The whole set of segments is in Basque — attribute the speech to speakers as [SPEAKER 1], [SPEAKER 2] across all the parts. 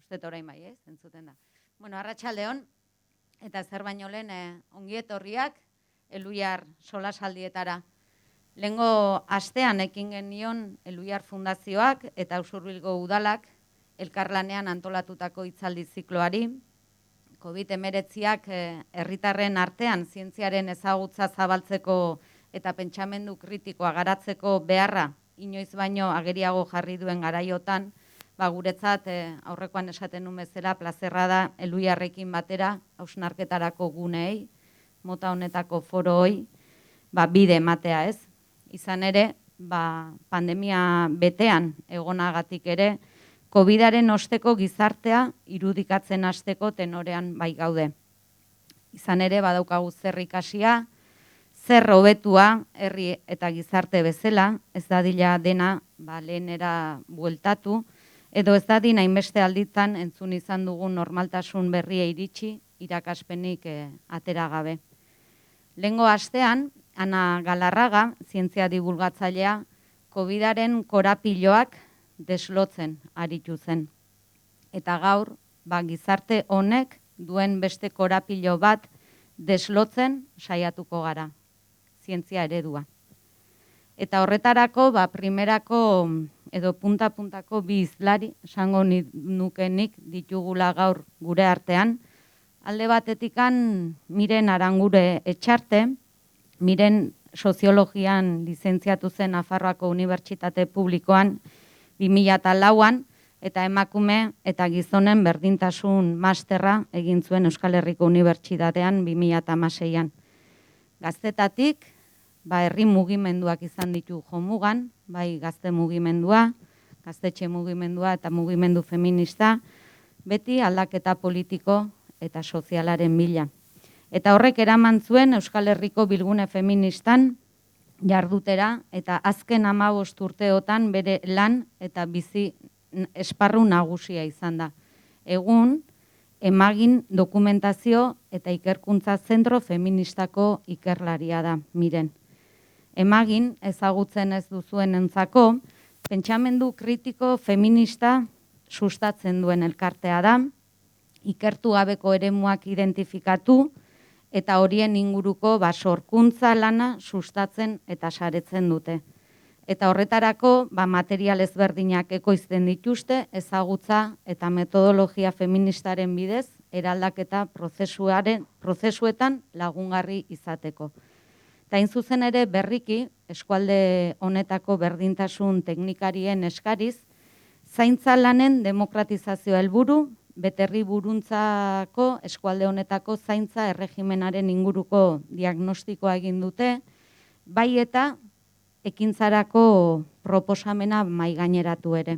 [SPEAKER 1] uste orain bai, entzuten da. Bueno, arratsaldeon, eta zer baino lehen ongi etorriak Eluiar solasaldietara. Lehengo astean ekin genion Eluiar Fundazioak eta Usurbilgo Udalak elkarlanean antolatutako hitzaldi zikloari. COVID-19ak herritarren artean zientziaren ezagutza zabaltzeko eta pentsamendu kritikoa garatzeko beharra inoiz baino ageriago jarri duen garaiotan, guretzat aurrekoan esaten nuen bezala plazerra da Eluiarrekin batera hausnarketarako guneei, mota honetako foroei, bide ematea ez. Izan ere, pandemia betean egonagatik ere, COVID-aren osteko gizartea irudikatzen hasteko tenorean bai gaude. Izan ere, badaukagu zer ikasia, zer hobetua herri eta gizarte bezala, ez dadila dena lehenera bueltatu, edo ez dadin hainbeste alditan entzun izan dugun normaltasun berria iritsi, irakaspenik atera gabe. Lehengo astean, Ana Galarraga, zientzia divulgatzailea, COVID-aren korapiloak deslotzen aritu zen. Eta gaur, gizarte honek duen beste korapilo bat deslotzen saiatuko gara, zientzia eredua. Eta horretarako, primerako edo punta-puntako bi hizlari, esango nukenik ditugula gaur gure artean. Alde batetikan Miren Arangure Etxarte, Miren soziologian lizentziatu zen Nafarroako Unibertsitate Publikoan 2004an, eta emakume eta gizonen berdintasun masterra egin zuen Euskal Herriko Unibertsitatean 2016an. Gaztetatik, herri mugimenduak izan ditu jomugan, bai gazte mugimendua, gaztetxe mugimendua eta mugimendu feminista, beti aldaketa politiko eta sozialaren bila. Eta horrek eraman zuen Euskal Herriko bilgune feministan jardutera eta azken 15 urteotan bere lan eta bizi esparru nagusia izan da. Egun, Emagin dokumentazio eta ikerkuntza zentro feministako ikerlaria da, Miren. Emagin ezagutzen ez duzuen entzako, pentsamendu kritiko feminista sustatzen duen elkartea da, ikertu gabeko eremuak identifikatu eta horien inguruko sorkuntza lana sustatzen eta saretzen dute. Eta horretarako material ezberdinak ekoizten dituzte ezagutza eta metodologia feministaren bidez eraldaketa prozesuetan lagungarri izateko. Eta hain zuzen ere berriki eskualde honetako berdintasun teknikarien eskariz, zaintza lanen demokratizazioa helburu, beterri buruntzako eskualde honetako zaintza erregimenaren inguruko diagnostikoa egin dute, bai eta ekintzarako proposamena maigaineratu ere.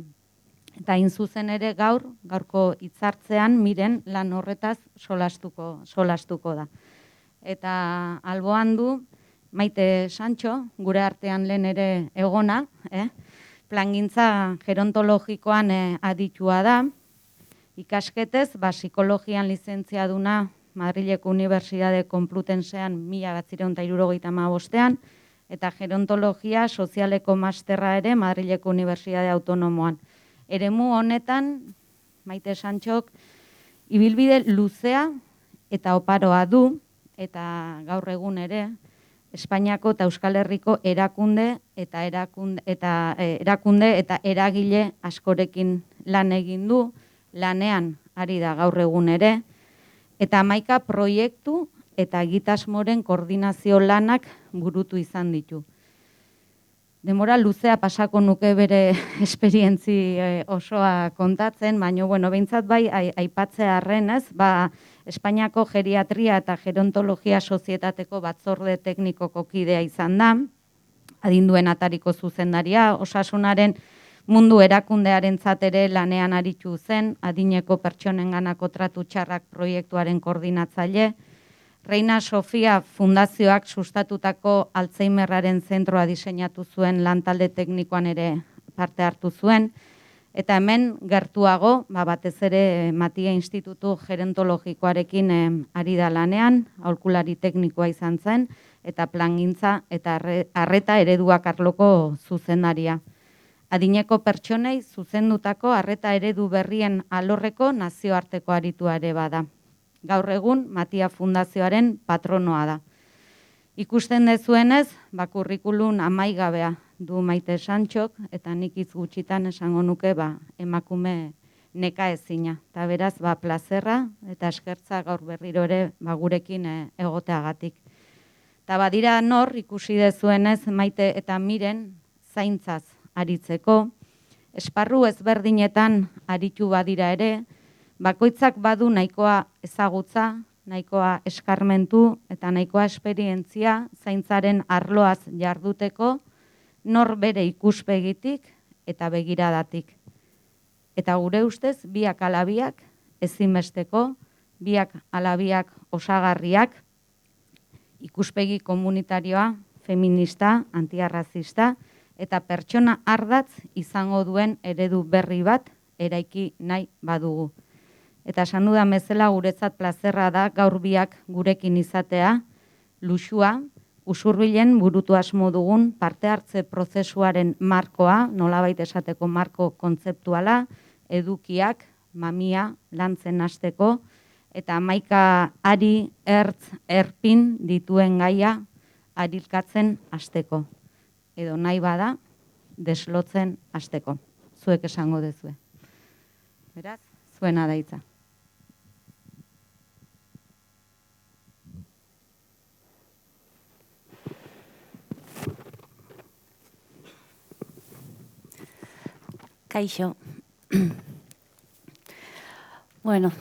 [SPEAKER 1] Eta hain zuzen ere gaurko hitzartzean Miren lan horretaz solastuko da. Eta alboan du Maite Santxo, gure artean lehen ere egona, plangintza gerontologikoan aditua da, ikasketez, psikologian lizentziaduna Madrileko Unibertsitate Konplutensean 1975ean, eta gerontologia sozialeko masterra ere Madrileko Unibertsitate Autonomoan. Eremu honetan, Maite Santxok, ibilbide luzea eta oparoa du, eta gaur egun ere, Espainiako eta Euskal Herriko erakunde eta eragile askorekin lan egin du, lanean ari da gaur egun ere, eta 11 proiektu eta egitasmoren koordinazio lanak burutu izan ditu. Demora luzea pasako nuke bere esperientzi osoa kontatzen, baina behintzat bai aipatzea arrenez, Espainiako geriatria eta gerontologia sozietateko batzorde teknikoko kidea izan da, adinduen atariko zuzendaria, osasunaren mundu erakundearentzat ere lanean aritu zen, adineko pertsonenganako tratu txarrak proiektuaren koordinatzaile, Reina Sofia Fundazioak sustatutako Alzheimerraren zentroa diseinatu zuen lantalde teknikoan ere parte hartu zuen, eta hemen gertuago, batez ere Matia Institutu Gerontologikoarekin ari da lanean, aholkulari teknikoa izan zen, eta plangintza eta arreta ereduak arloko zuzendaria. adineko pertsonei zuzendutako arreta eredu berrien alorreko nazioarteko aritua ere bada. Gaur egun Matia Fundazioaren patronoa da. Ikusten dezuenez, kurrikulum amaigabea du Maite Santxok, eta nik hitz gutxitan esango nuke emakume neka ezina. Eta beraz, plazerra eta eskertza gaur berriro ere gurekin egoteagatik. Eta badira nor ikusi dezuenez Maite eta Miren zaintzaz aritzeko, esparru ezberdinetan aritu badira ere, bakoitzak badu nahikoa ezagutza, nahikoa eskarmentu eta nahikoa esperientzia zaintzaren arloaz jarduteko, nor bere ikuspegitik eta begiradatik. Eta gure ustez, biak alabiak ezinbesteko, biak alabiak osagarriak, ikuspegi komunitarioa, feminista, antiarrazista, eta pertsona ardatz izango duen eredu berri bat eraiki nahi badugu. Eta esan dudan bezala guretzat plazerra da gaur biak gurekin izatea, luxua, usurbilen burutu asmo dugun parte hartze prozesuaren markoa, nolabait esateko marko kontzeptuala, edukiak, mamia, lantzen hasteko, eta hamaika ari, ertz, erpin dituen gaia arilkatzen hasteko. Edo nahi bada, deslotzen hasteko. Zuek esango dezue. Beraz, zuena da hitza.
[SPEAKER 2] Kaixo. Bueno,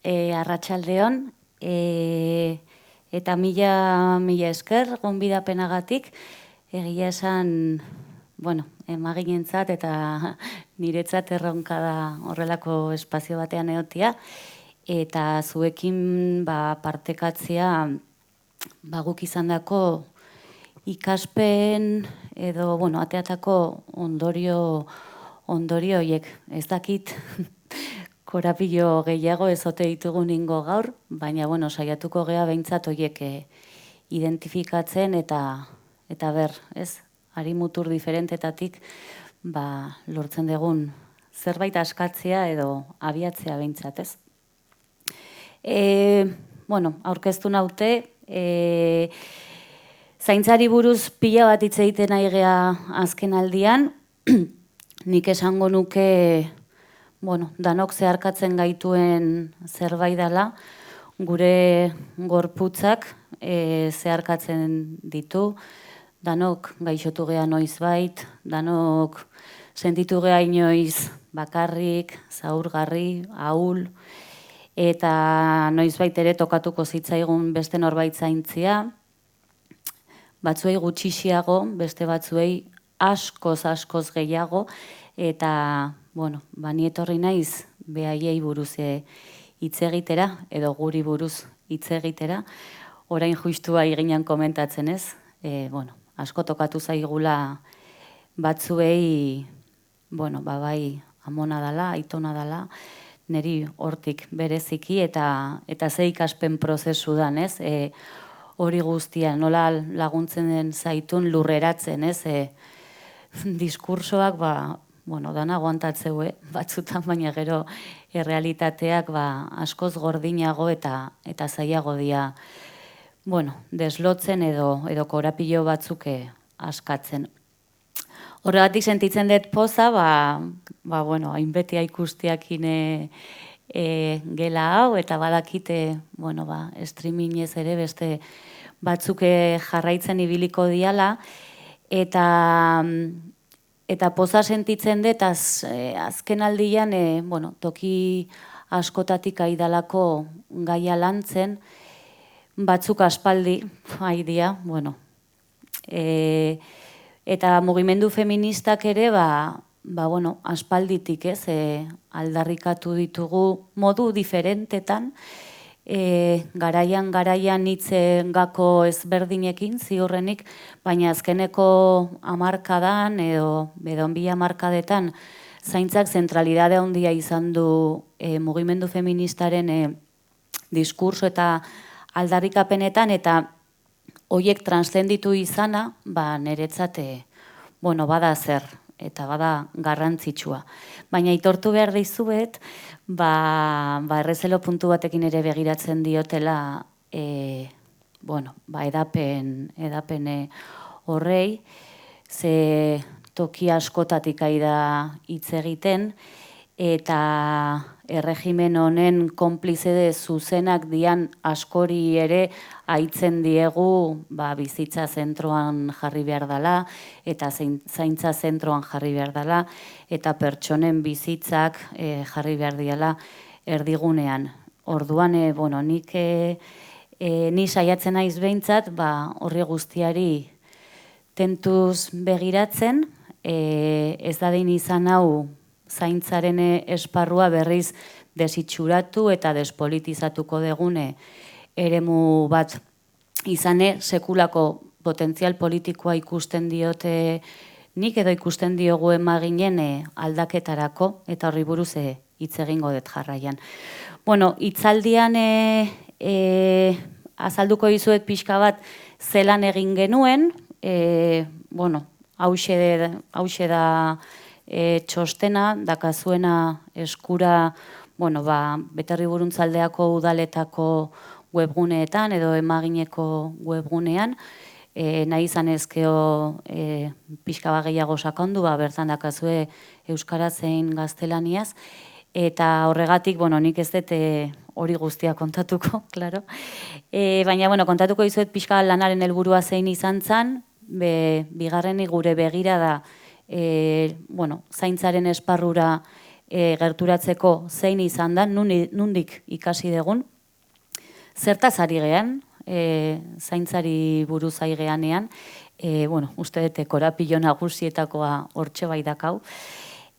[SPEAKER 2] arratsaldeon, eta mila esker gonbidapenagatik, egia esan, emaginentzat eta niretzat erronka da horrelako espazio batean egotia, eta zuekin partekatzea guk izandako ikaspen edo, ateatako ondorio horiek. Ez dakit korapilo gehiago ezote ditugu ningo gaur, baina saiatuko gea behintzat horiek identifikatzen eta ber, ez? Ari mutur diferentetatik lortzen dugun zerbait askatzea edo abiatzea behintzat, ez? Aurkeztu naute, zaintzari buruz pila bat hitz egiten ari gea azken aldian, nik esango nuke, danok zeharkatzen gaituen zerbait dela, gure gorputzak zeharkatzen ditu, danok gaixotu gea noizbait, danok sentitu gea inoiz bakarrik, zaurgarri, ahul, eta noizbait ere tokatuko zitzaigun beste norbait zaintzia, batzuei gutxixiago, beste batzuei askoz gehiago, eta, ni etorri naiz behaiei buruz hitz egitera, edo guri buruz hitz egitera, orain justua eginan komentatzen ez, asko tokatu zaigula batzuei, bai amona dela, aitona dela, niri hortik bereziki eta ze ikaspen prozesu dan, ez, hori guztia, nola laguntzen den zaitun lurreratzen, ez, diskursoak, dana aguantatzeu, batzutan, baina gero errealitateak askoz gordinago eta zailago dira, deslotzen edo korapilo batzuk askatzen. Horregatik sentitzen dut poza, hainbeti ikustiakin gela hau, eta badakite, streamingez ere beste batzuk jarraitzen ibiliko diala, eta poza sentitzen dut azken aldian, toki askotatik aidalako gaia lantzen, batzuk aspaldi, haidia, eta mugimendu feministak ere, aspalditik, ez, aldarrikatu ditugu modu diferentetan, garaian hitzen gako ezberdinekin, ziurrenik, baina azkeneko hamarkadan edo 2 hamarkadetan zaintzak zentralidade handia izan du mugimendu feministaren diskurso eta aldarrikapenetan, eta horiek transzenditu izana, niretzat, bada zer. eta bada garrantzitsua. Baina aitortu behar dizuet, errezelo puntu batekin ere begiratzen diotela edapen horrei, ze toki askotatik aida hitz egiten, eta erregimen honen konplize zuzenak dian askori ere aitzen diegu bizitza zentroan jarri behar dela, eta zaintza zentroan jarri behar dela, eta pertsonen bizitzak jarri behar diala erdigunean. Orduan, ni saiatzen naiz behintzat, horri guztiari tentuz begiratzen, ez dadin izan hau zaintzaren esparrua berriz desitxuratu eta despolitizatuko degune eremu bat izane, sekulako potentzial politikoa ikusten diote nik edo ikusten diogu emaginen aldaketarako, eta horri buruz hitz egingo dut jarraian. Hitzaldian azalduko dizuet pixka bat zelan egin genuen, hauxe da txostena, dakazuena eskura Beterri Buruntzaldeako udaletako webguneetan edo emagineko webgunean, nahi izan ezkeo pixka bat gehiago sakondu, bertan dakazue euskara zein gaztelaniaz, eta horregatik, nik ez dut hori guztia kontatuko, klaro. Baina, kontatuko dizuet pixka lanaren helburua zein izan zen, bigarrenik gure begira da, zaintzaren esparrura gerturatzeko zein izan da, nundik ikasi dugun, zertaz ari gehan, zaintzari buruz ari gehanean, uste dute korapilo nagusietakoa hortxe bai dakau.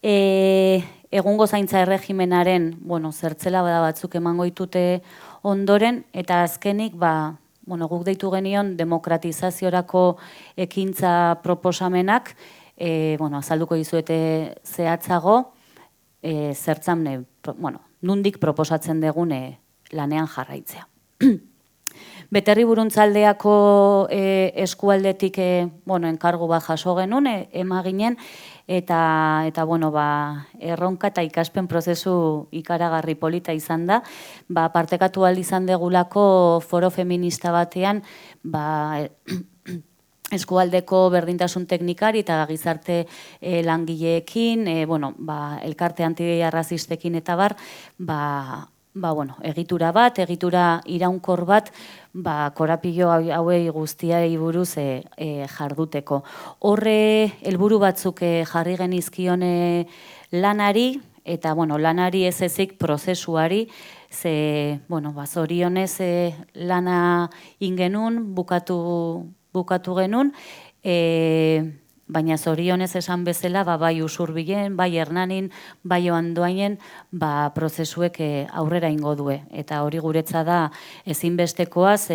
[SPEAKER 2] Egungo zaintza erregimenaren, zertzela bada batzuk emango ditute ondoren, eta azkenik, guk deitu genion demokratizaziorako ekintza proposamenak, azalduko dizuete zehatzago, zertzan, nundik proposatzen degune lanean jarraitzea. Beterri Buruntzaldeako eskualdetik enkargu bat jaso genuen, emaginen, eta erronka eta ikaspen prozesu ikaragarri polita izan da, partekatu ahal izan degulako foro feminista batean, eskualdeko berdintasun teknikari eta gizarte langileekin, elkarte antiarrazistekin eta egitura bat, egitura iraunkor bat, korapilo hauei guztiai buruz jarduteko. Horre helburu batzuk jarri genizkion lanari, eta lanari ez ezik prozesuari, ze zorionez lana ingenun, bukatu genuen, baina zorionez esan bezala, bai Usurbilen, bai Hernanin, bai Oandoainen, prozesuek aurrera ingo due. Eta hori guretza da ezinbestekoaz,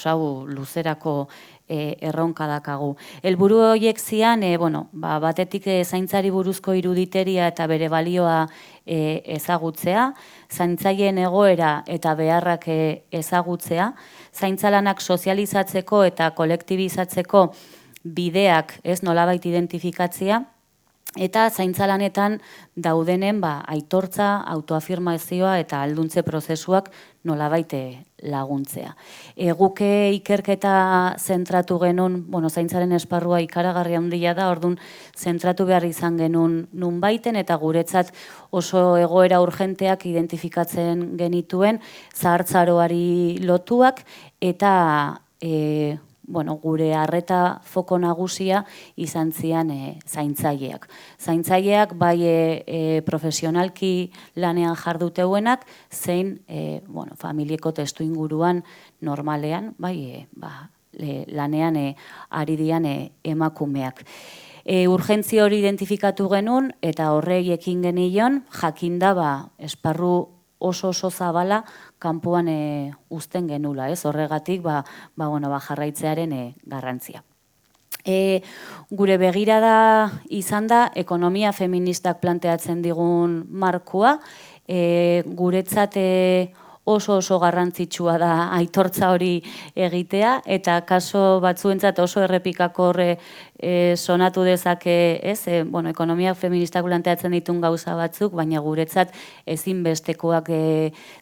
[SPEAKER 2] hau luzerako erronka dakagu. Helburu horiek zian, batetik zaintzari buruzko iruditeria eta bere balioa ezagutzea, zaintzaileen egoera eta beharrak ezagutzea, zaintzalanak sozializatzeko eta kolektibizatzeko bideak nolabait identifikatzea, eta zaintzalanetan daudenen aitortza, autoafirmazioa eta alduntze prozesuak nolabait laguntzea. Guke ikerketa zentratu genuen, zaintzaren esparrua ikaragarri handia da, orduan zentratu behar izan genuen nunbaiten, eta guretzat oso egoera urgenteak identifikatzen genituen, zahartzaroari lotuak, eta gure arreta foko nagusia izan zian zaintzaileak. Zaintzaileak bai profesionalki lanean jarduteuenak, zein familieko testu inguruan normalean, bai lanean ari dian emakumeak. Urgentzia hori identifikatu genuen, eta horrei ekin genion, jakinda esparru oso zabala kanpoan uzten genula, horregatik jarraitzearen garrantzia. Gure begirada izan da, ekonomia feministak planteatzen digun markoa, guretzat oso garrantzitsua da aitortza hori egitea, eta kaso batzuentzat oso errepikako sonatu dezake, ez? Ekonomia feministak planteatzen ditun gauza batzuk, baina guretzat ezinbestekoak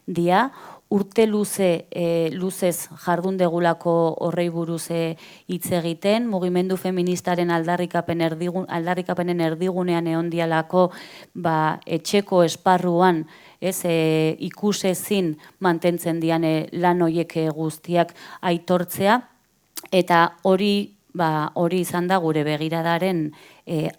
[SPEAKER 2] dira. Urte luzez jardun degulako horrei buruz hitz egiten, mugimendu feministaren aldarrikapenen erdigunean egon dialako etxeko esparruan ikusezin mantentzen dian lan horiek guztiak aitortzea, eta hori izan da gure begiradaren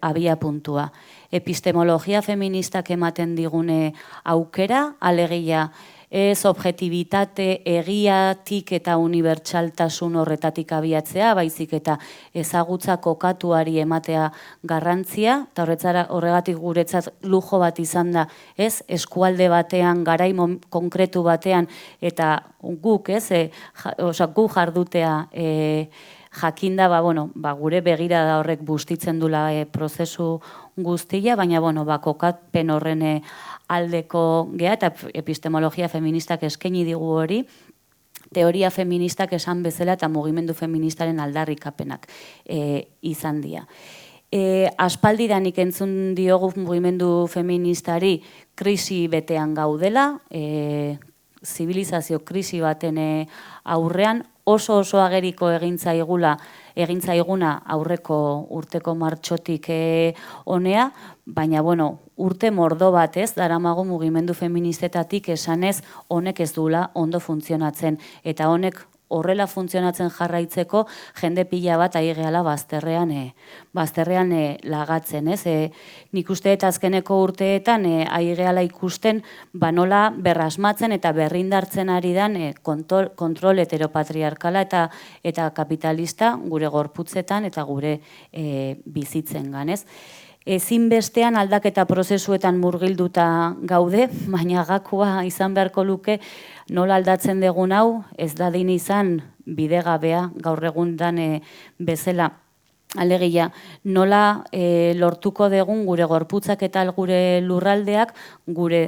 [SPEAKER 2] abia puntua. Epistemologia feministak ematen digune aukera, alegia ez objetibitate egiatik eta unibertsaltasun horretatik abiatzea, baizik eta ezagutza kokatuari ematea garrantzia, eta horregatik guretzat lujo bat izan da, ez, eskualde batean, garai konkretu batean, eta guk jardutea jakinda, gure begirada horrek bustitzen dula prozesu guztia, baina, kokatpen horren aldeko gea, eta epistemologia feministak eskaini digu hori, teoria feministak esan bezala eta mugimendu feministaren aldarrikapenak izan dira. Aspaldidanik entzun diogu mugimendu feministari krisi betean gaudela, zibilizazio krisi baten aurrean, oso ageriko egintzaiguna aurreko urteko martxotik honea, baina urte mordo bat daramago mugimendu feministetatik esanez honek ez duela ondo funtzionatzen, eta honek horrela funtzionatzen jarraitzeko jende pila bat ari gehala bazterrean lagatzen. Nik uste eta azkeneko urteetan ari gehala ikusten nola berrasmatzen eta berrindartzen ari dan kontrol heteropatriarkala eta kapitalista gure gorputzetan eta gure bizitzen ganez. Ezinbestean aldaketa prozesuetan murgilduta gaude, baina gakoa izan beharko luke nola aldatzen dugun hau, ez dadin izan bidegabea gaur egun dan bezala. Alegia, nola lortuko dugun gure gorputzak eta gure lurraldeak,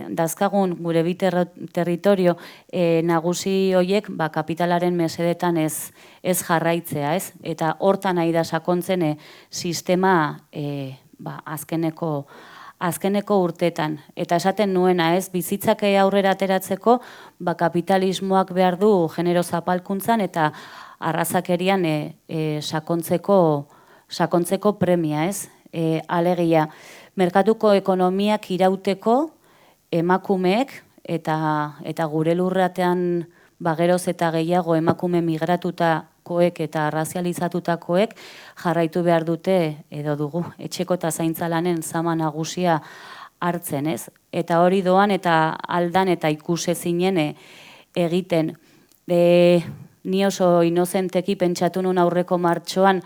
[SPEAKER 2] dazkagun gure bi territorio nagusi horiek kapitalaren mesedetan ez jarraitzea, ez? Eta hortan nahi da sakontzen sistema azkeneko urtetan. Eta esaten nuena, ez, bizitzak aurrera ateratzeko, kapitalismoak behar du genero zapalkuntzan eta arrazakerian sakontzeko premia, ez? Alegia, merkatuko ekonomiak irauteko emakumeek eta gure lurratean geroz eta gehiago emakume migratutakoek eta razializatutakoek jarraitu behar dute edo dugu etxeko eta zaintza lanen zama nagusia hartzen, ez? Eta hori doan eta aldan eta ikusezinen egiten. Ni oso inozenteki pentsatu nun aurreko martxoan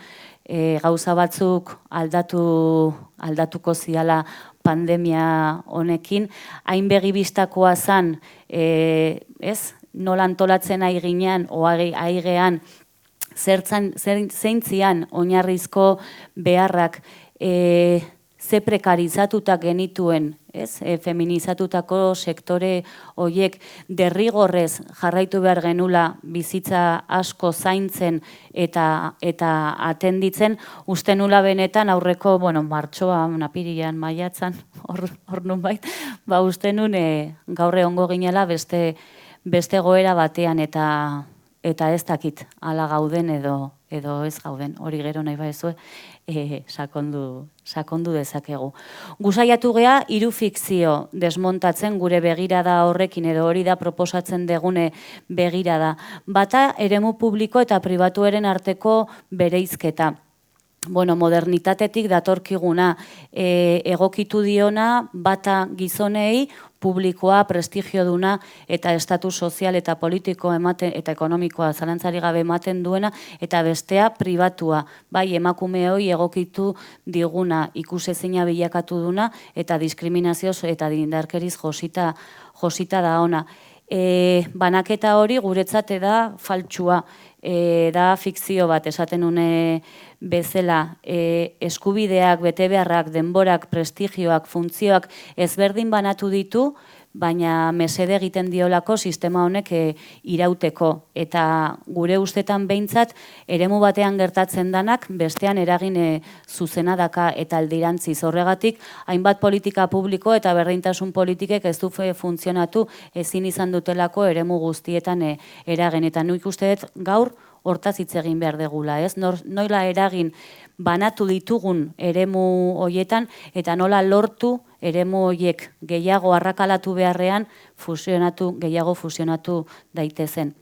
[SPEAKER 2] gauza batzuk aldatuko ziala pandemia honekin, hain begibistakoa zan, ez? Nola antolatzen ari ginean, ari gean, zeintzian oinarrizko beharrak ze prekarizatutak genituen, feminizatutako sektore horiek derrigorrez jarraitu behar genula bizitza asko zaintzen eta atenditzen, uste nula benetan aurreko, martxoan, apirilean, maiatzan, hor nunbait, uste nun gaur egongo ginela beste goera batean eta ez dakit ala gauden edo ez gauden, hori gero nahi baezue sakondu dezakegu. Gusaiatu gea, hiru fikzio desmontatzen gure begirada horrekin edo hori da proposatzen degune begirada. Bata, eremu publiko eta pribatuaren arteko bereizketa. Modernitatetik datorkiguna egokitu diona bata gizonei, publikoa, prestigio duna eta estatus sozial eta politiko eta ekonomikoa zalantzari gabe ematen duena, eta bestea pribatua, bai emakumeoi egokitu diguna, ikusezina bilakatu duna eta diskriminazioz eta indarkeriz josita da ona. Banaketa hori guretzat da faltsua, da fikzio bat, esaten une bezala, eskubideak, betebeharrak, denborak, prestigioak, funtzioak ezberdin banatu ditu, baina mesede egiten diolako sistema honek irauteko. Eta gure ustetan behintzat, eremu batean gertatzen danak, bestean eragin zuzena daka eta aldirantziz. Horregatik, hainbat politika publiko eta berdintasun politikek ez du funtzionatu ezin izan dutelako eremu guztietan eragin. Eta nik uste dut gaur hortaz hitz egin behar degula, ez? Nola eragin banatu ditugun eremu hoietan eta nola lortu eremu hoiek gehiago arrakalatu beharrean gehiago fusionatu daitezen.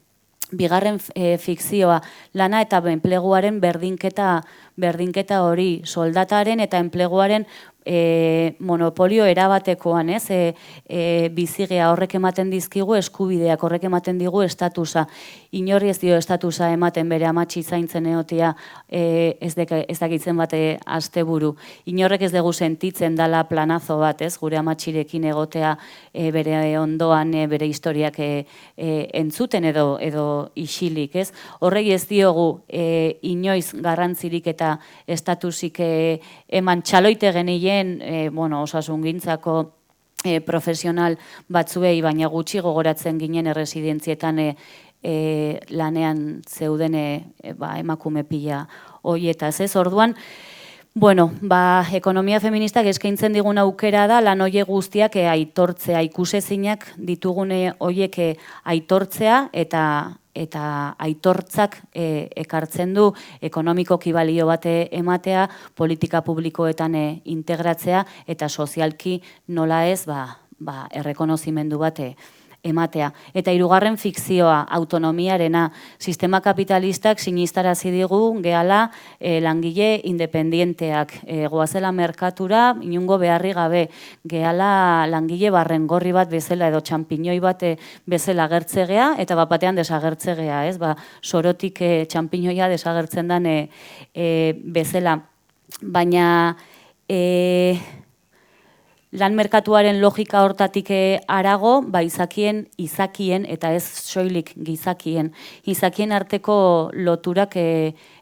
[SPEAKER 2] Bigarren fikzioa, lana eta enpleguaren berdinketa hori, soldataren eta enpleguaren monopolio erabatekoan, ez? Bizigea horrek ematen dizkigu eskubideak, horrek ematen digu estatusa. Inorri ez dio estatusa ematen bere amatxi zaintzen egotea ez dakitzen bate asteburu. Inorrek ez dugu sentitzen dala planazo bat, ez? Gure amatxirekin egotea bere ondoan bere historiak entzuten edo isilik, ez? Horrei ez diogu inoiz garrantzirik eta estatusik eman txaloite genien osasungintzako profesional batzuei, baina gutxi gogoratzen ginen erresidentzietan lanean zeuden emakume pila hoietaz, ez? Orduan, ekonomia feministak eskaintzen digun aukera da lan hoiek guztiak aitortzea, ikusezinak ditugune hoiek aitortzea eta aitortzak ekartzen du ekonomikoki balio bate ematea, politika publikoetan integratzea eta sozialki nola ez errekonozimendu bate ematea. Eta hirugarren fikzioa, autonomiarena, sistema kapitalistak sinistarazi digu gehala langile independienteak, goazela merkatura, inungo beharri gabe, gehala langile barrengorri bat bezala edo txampiñoi bat bezala agertzegea, eta bat batean desagertzegea, ez? Sorotik txampiñoia desagertzen den bezala. Baina lan merkatuaren logika hortatik harago, izakien eta ez soilik gizakien. Izakien arteko loturak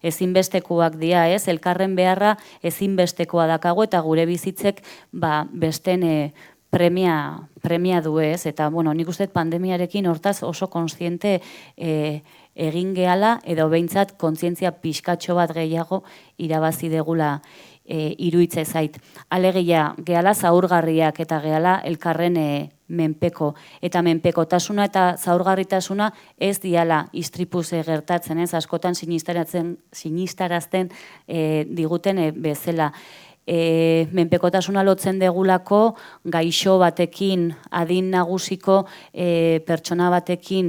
[SPEAKER 2] ezinbestekoak dira, ez? Elkarren beharra ezinbestekoa dakago eta gure bizitzek besten premia du, ez? Eta, nik uste pandemiarekin hortaz oso kontziente egin gehala edo behintzat kontzientzia pixkatxo bat gehiago irabazi degula iruitze zait. Alegia, gehala zaurgarriak eta gehala elkarren menpeko. Eta menpekotasuna eta zaurgarritasuna ez diala istripuz gertatzen, ez? Askotan sinistarazten diguten bezala. Menpekotasuna lotzen degulako gaixo batekin, adin nagusiko pertsona batekin,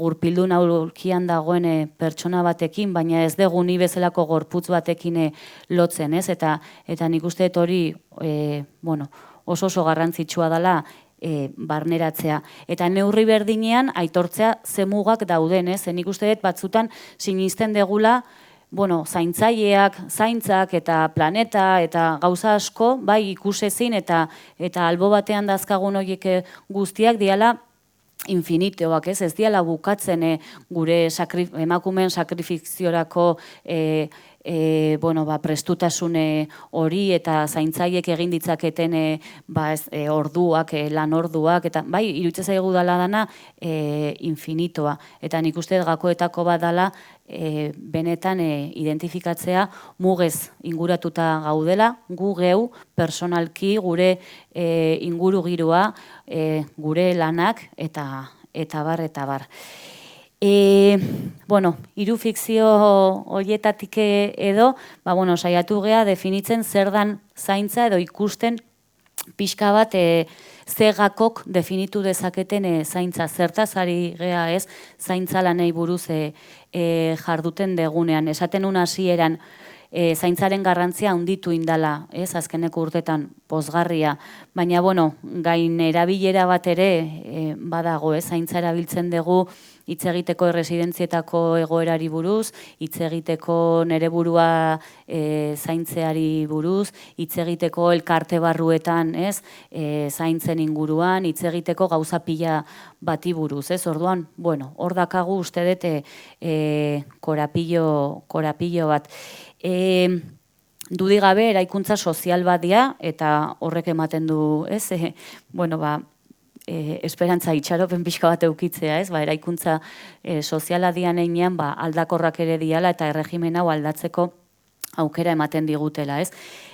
[SPEAKER 2] gurpildun aurkian dagoen pertsona batekin, baina ez dugu ni bezalako gorputz batekin lotzen, ez? Eta nik uste dut hori oso garrantzitsua dela barneratzea. Eta neurri berdinean aitortzea zemugak dauden, ez? Nik uste dut batzutan sinisten degula zaintzaileak, zaintzak eta planeta eta gauza asko, bai ikusezin eta albo batean dazkagun horiek guztiak diala infinitoak, ez diala bukatzen gure emakumeen sakrifiziorako prestutasun hori eta zaintzaiek egin ditzaketen orduak, lan orduak, eta bai, iruditzen zaigu dala dana infinitoa. Eta nik uste gakoetako bat dala benetan identifikatzea mugez inguratuta gaudela, gu geu, personalki, gure inguru giroa, gure lanak, eta bar. Hiru fikzio horietatik edo, saiatu gea definitzen zer dan zaintza edo ikusten pixka bat zegakok definitu dezaketen zaintza. Zertaz ari gea, ez? Zaintza lanei buruz jarduten degunean. Esaten un hasieran zaintzaren garrantzia handitu indala, ez? Azkeneko urtetan pozgarria. Baina, gain erabilera bat ere badago, ez? Zaintza erabiltzen dugu hitz egiteko erresidentzietako egoerari buruz, hitz egiteko nere burua zaintzeari buruz, hitz egiteko elkarte barruetan, ez? Zaintzen inguruan, hitz egiteko gauza pila bati buruz, ez? Orduan, hor dakagu uste dut korapillo bat. Dudik gabe eraikuntza sozial bat dira, eta horrek ematen du, ez? esperantza itxaropen pixka bat eukitzea, ez? Ba, eraikuntza soziala dian einean, ba, aldakorrak ere diala eta erregimen hau aldatzeko aukera ematen digutela, ez?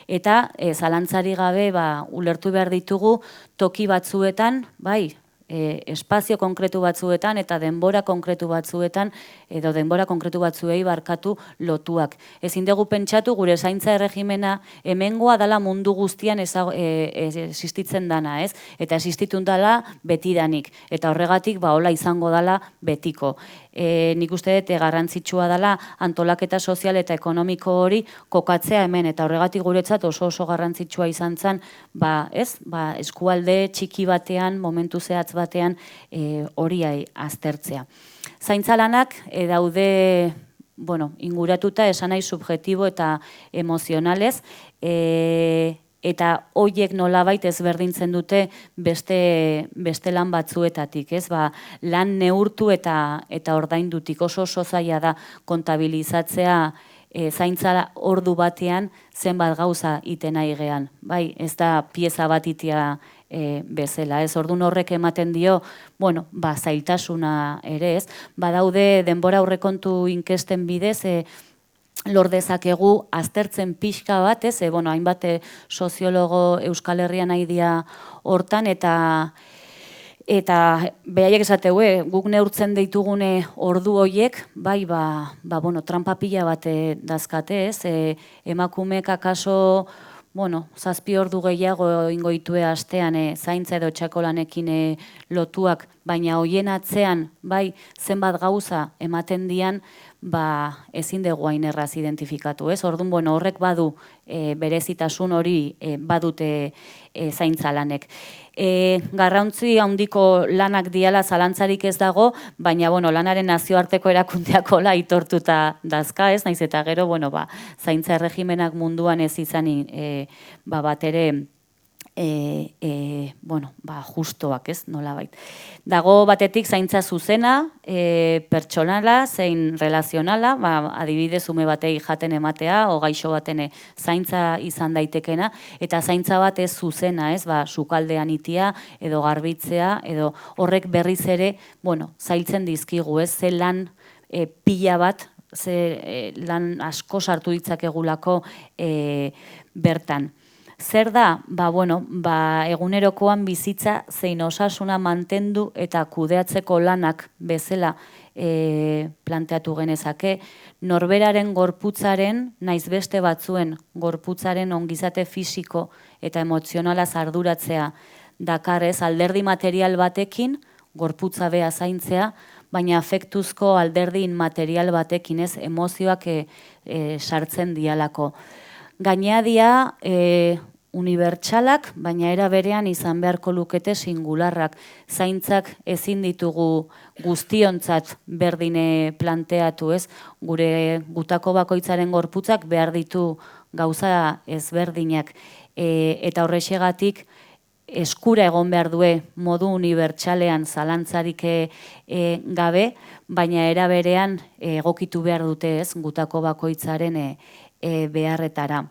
[SPEAKER 2] Eta zalantzari gabe, ba, ulertu behar ditugu toki batzuetan, bai, espazio konkretu batzuetan eta denbora konkretu batzuetan edo denbora konkretu batzuei barkatu lotuak. Ezin dugu pentsatu gure zaintza erregimena hemengoa dala mundu guztian existitzen dana, ez? Eta existitun dala betidanik. Eta horregatik ba hola izango dala betiko. Nik uste dut garrantzitsua dela antolaketa sozial eta ekonomiko hori kokatzea hemen, eta horregatik guretzat oso garrantzitsua izan zen, ba, ez? Ba, eskualde txiki batean, momentu zehatz batean hori aztertzea. Zaintza lanak daude, bueno, inguratuta esan nahi subjektibo eta emozionalez, eta horiek nolabait ezberdintzen dute beste lan batzuetatik, ez? Ba, lan neurtu eta ordaindutik oso zaila da kontabilizatzea zaintza ordu batean zenbat gauza iten nahi gean. Bai, ez da pieza bat itea bezala, ez? Ordun horrek ematen dio, bueno, ba, zailtasuna ere, ez? Badaude denbora aurrekontu inkesten bidez, lor dezakegu aztertzen pixka bat, ez? Bueno, hainbat soziologo Euskal Herrian nahi dia hortan, eta behaiek esateu, guk neurtzen ditugune ordu hoiek, bai, bueno, trampa pila bat dazkate, ez? Emakumeek akaso, bueno, 7 ordu gehiago ingoitue astean zaintza edo txakolanekin lotuak, baina hoien atzean, bai, zenbat gauza ematen dian, ba, ezin dugu hain erraz identifikatu, ez? Orduan, bueno, horrek badu berezitasun hori badute zaintza lanek. Garrantzi handiko lanak diala zalantzarik ez dago, baina, bueno, lanaren nazioarteko erakundeako la aitortuta dazka, ez? Naiz eta gero, bueno, ba, zaintza erregimenak munduan ez izanin, ba, bat ere, bueno, ba, justoak, ez, nolabait. Dago batetik zaintza zuzena, pertsonala, zein relazionala, ba, adibidez ume batei jaten ematea, o gaixo baten zaintza izan daitekena, eta zaintza bat ez zuzena, ez, ba, sukaldean itia, edo garbitzea, edo horrek berriz ere, bueno, zailtzen dizkigu, ez, ze lan pila bat, ze lan asko sartu ditzakegulako bertan. Zer da? Ba, bueno, ba, egunerokoan bizitza zein osasuna mantendu eta kudeatzeko lanak bezala planteatu genezake, norberaren gorputzaren, naiz beste batzuen gorputzaren ongizate fisiko eta emozionala arduratzea dakarrez alderdi material batekin, gorputza bea zaintzea, baina afektuzko alderdi material batekin, ez, emozioak sartzen dialako. Gainea dia unibertsalak, baina era berean izan beharko lukete singularrak. Zaintzak ezin ditugu guztiontzat berdine planteatu, ez? Gure gutako bakoitzaren gorputzak behar ditu gauza ezberdinak. Eta horrexegatik eskura egon behar due modu unibertsalean zalantzarik gabe, baina era berean egokitu behar dute, ez? Gutako bakoitzaren beharretara.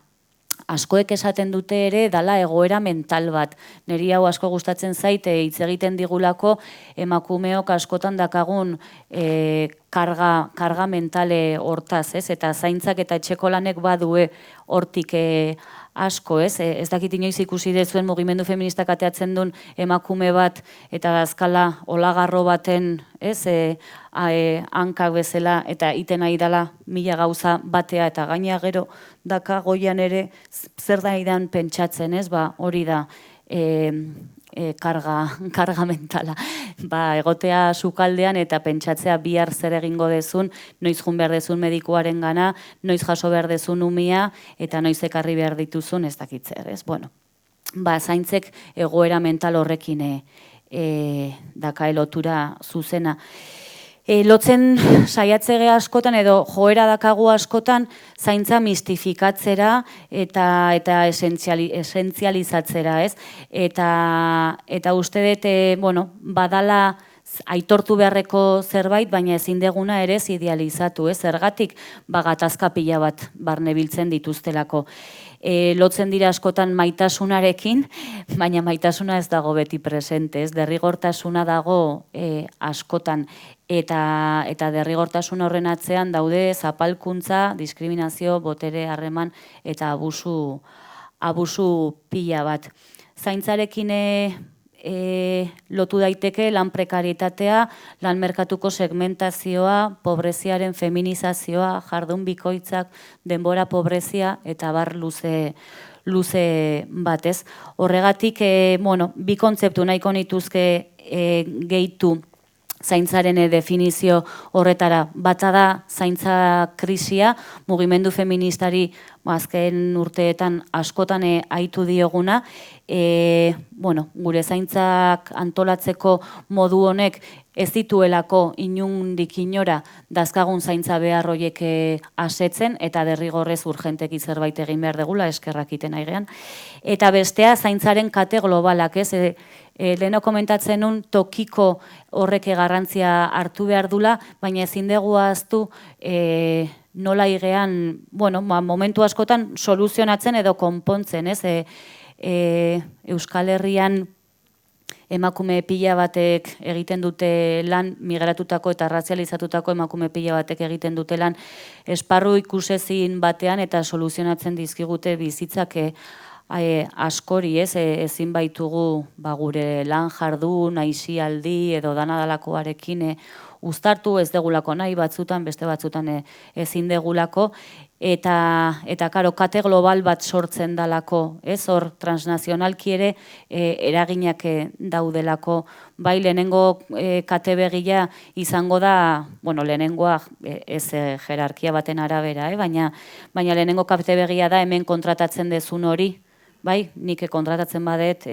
[SPEAKER 2] Askoek esaten dute ere dala egoera mental bat. Neri hau asko gustatzen zaite hitz egiten digulako emakumeok askotan dakagun karga mentale hortaz, ez? Eta zaintzak eta etxeko lanek badue hortik asko, ez? Ez dakit inoiz ikusi dezuen mugimendu feministak ateatzen duen emakume bat eta dazkala olagarro baten, ez? Hankak bezala eta iten nahi dela 1000 gauza batea eta gaina gero daka goian ere zer da idan pentsatzen, ez? Ba, hori da karga mentala. Ba, egotea sukaldean eta pentsatzea bihar zer egingo dezun, noiz jun behar dezun medikuaren gana, noiz jaso behar dezun umia, eta noiz ekarri behar dituzun ez dakitzer, ez? Bueno, ba, zaintzek egoera mental horrekin daka lotura zuzena. Lotzen saiatzege askotan edo joera dakagu askotan zaintza mistifikatzera eta esentzializatzera, ez? Eta uste dut, bueno, badala aitortu beharreko zerbait, baina ezin deguna ere ez idealizatu, zergatik gatazka pila bat barne biltzen dituztelako. Lotzen dira askotan maitasunarekin, baina maitasuna ez dago beti presente, derrigortasuna dago askotan, eta derrigortasuna horren atzean daude zapalkuntza, diskriminazio, botere, harreman eta abusu pila bat. Zaintzarekin lotu daiteke lan prekarietatea, lan merkatuko segmentazioa, pobreziaren feminizazioa, jardun bikoitzak, denbora pobrezia eta bar luze batez. Horregatik, bi kontzeptu nahiko nituzke gehitu zaintzaren definizio horretara. Bata da zaintza krisia, mugimendu feministari azken urteetan askotan aitu dioguna, gure zaintzak antolatzeko modu honek ez dituelako inundik inora dazkagun zaintza behar horiek asetzen, eta derrigorrez urgenteki zerbait egin behar degula, eskerrak iten aigean. Eta bestea, zaintzaren kate globalak, leheno komentatzen nun tokiko horrek garrantzia hartu behar dula, baina ezin dugu ahaztu nola igean, momentu askotan soluzionatzen edo konpontzen, Euskal Herrian emakume pila batek egiten dute lan, migratutako eta razializatutako emakume pila batek egiten dute lan esparru ikusezin batean eta soluzionatzen dizkigute bizitzak askori, ezin baitugu gure lan jardun, aisialdi edo danadalakoarekin uztartu, ez degulako nahi batzutan, beste batzutan ezin degulako, eta karo, kate global bat sortzen dalako, hor transnazionalki ere eraginak daudelako, bai lehenengo kate begia izango da, lehenengoa ez jerarkia baten arabera, baina lehenengo kate begia da hemen kontratatzen dezun hori, bai, nik kontratatzen badet,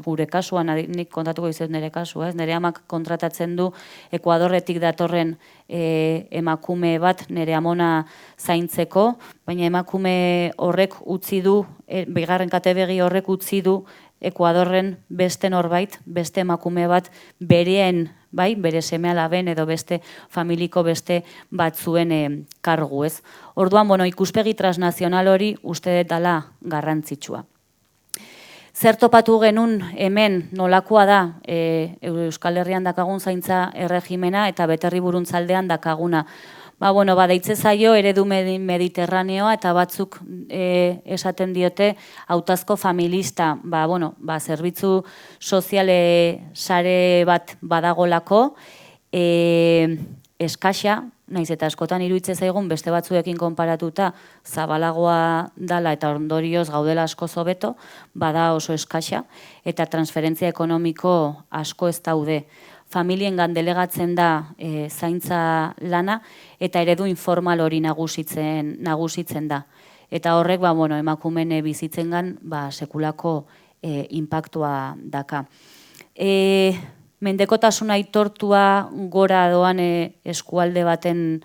[SPEAKER 2] gure kasuan, nik kontatuko izan nire kasua, nire amak kontratatzen du Ekuadorretik datorren emakume bat nire amona zaintzeko, baina emakume horrek utzi du, bigarren katebegi horrek utzi du Ekuadorren beste norbait, beste emakume bat bereen, bai, bere seme-alaben edo beste familiko beste batzuen kargu, Orduan, ikuspegi transnazional hori uste dela garrantzitsua. Zer topatu genuen hemen nolakoa da Euskal Herrian dakagun zaintza erregimena eta Beterri Buruntzaldean dakaguna. Deitze zaio eredu mediterraneoa eta batzuk esaten diote hautazko familista, zerbitzu soziale sare bat badagolako, eskaxa, naiz eta askotan iruditzen zaigun beste batzuekin konparatuta zabalagoa dala eta ondorioz gaudela asko hobeto, bada oso eskaxa eta transferentzia ekonomiko asko ez daude. Familiengan delegatzen da zaintza lana eta eredu informal hori nagusitzen da. Eta horrek emakumeen bizitzengan sekulako inpaktua daka. Mendekotasuna aitortua gora doan eskualde baten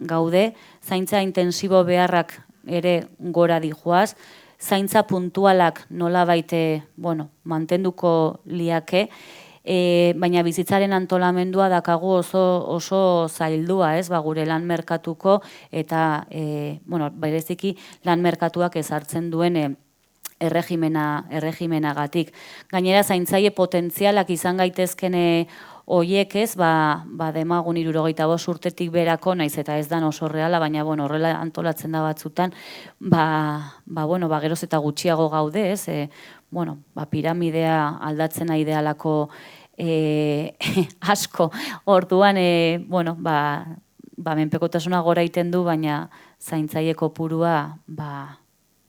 [SPEAKER 2] gaude, zaintza intensibo beharrak ere gora dijoaz, zaintza puntualak nolabait mantenduko liake, baina bizitzaren antolamendua dakagu oso zaildua, gure lan merkatuko eta bereziki lan merkatuak ezartzen duen erregimenagatik. Gainera, zaintzaile potentzialak izan gaitezken hoiek demagun 75 urtetik berako, naiz eta ez dan oso reala, baina horrela antolatzen da batzutan, geroz eta gutxiago gaude, piramidea aldatzen nahi idealako asko. Orduan, menpekotasuna gora iten du, baina zaintzaile kopurua,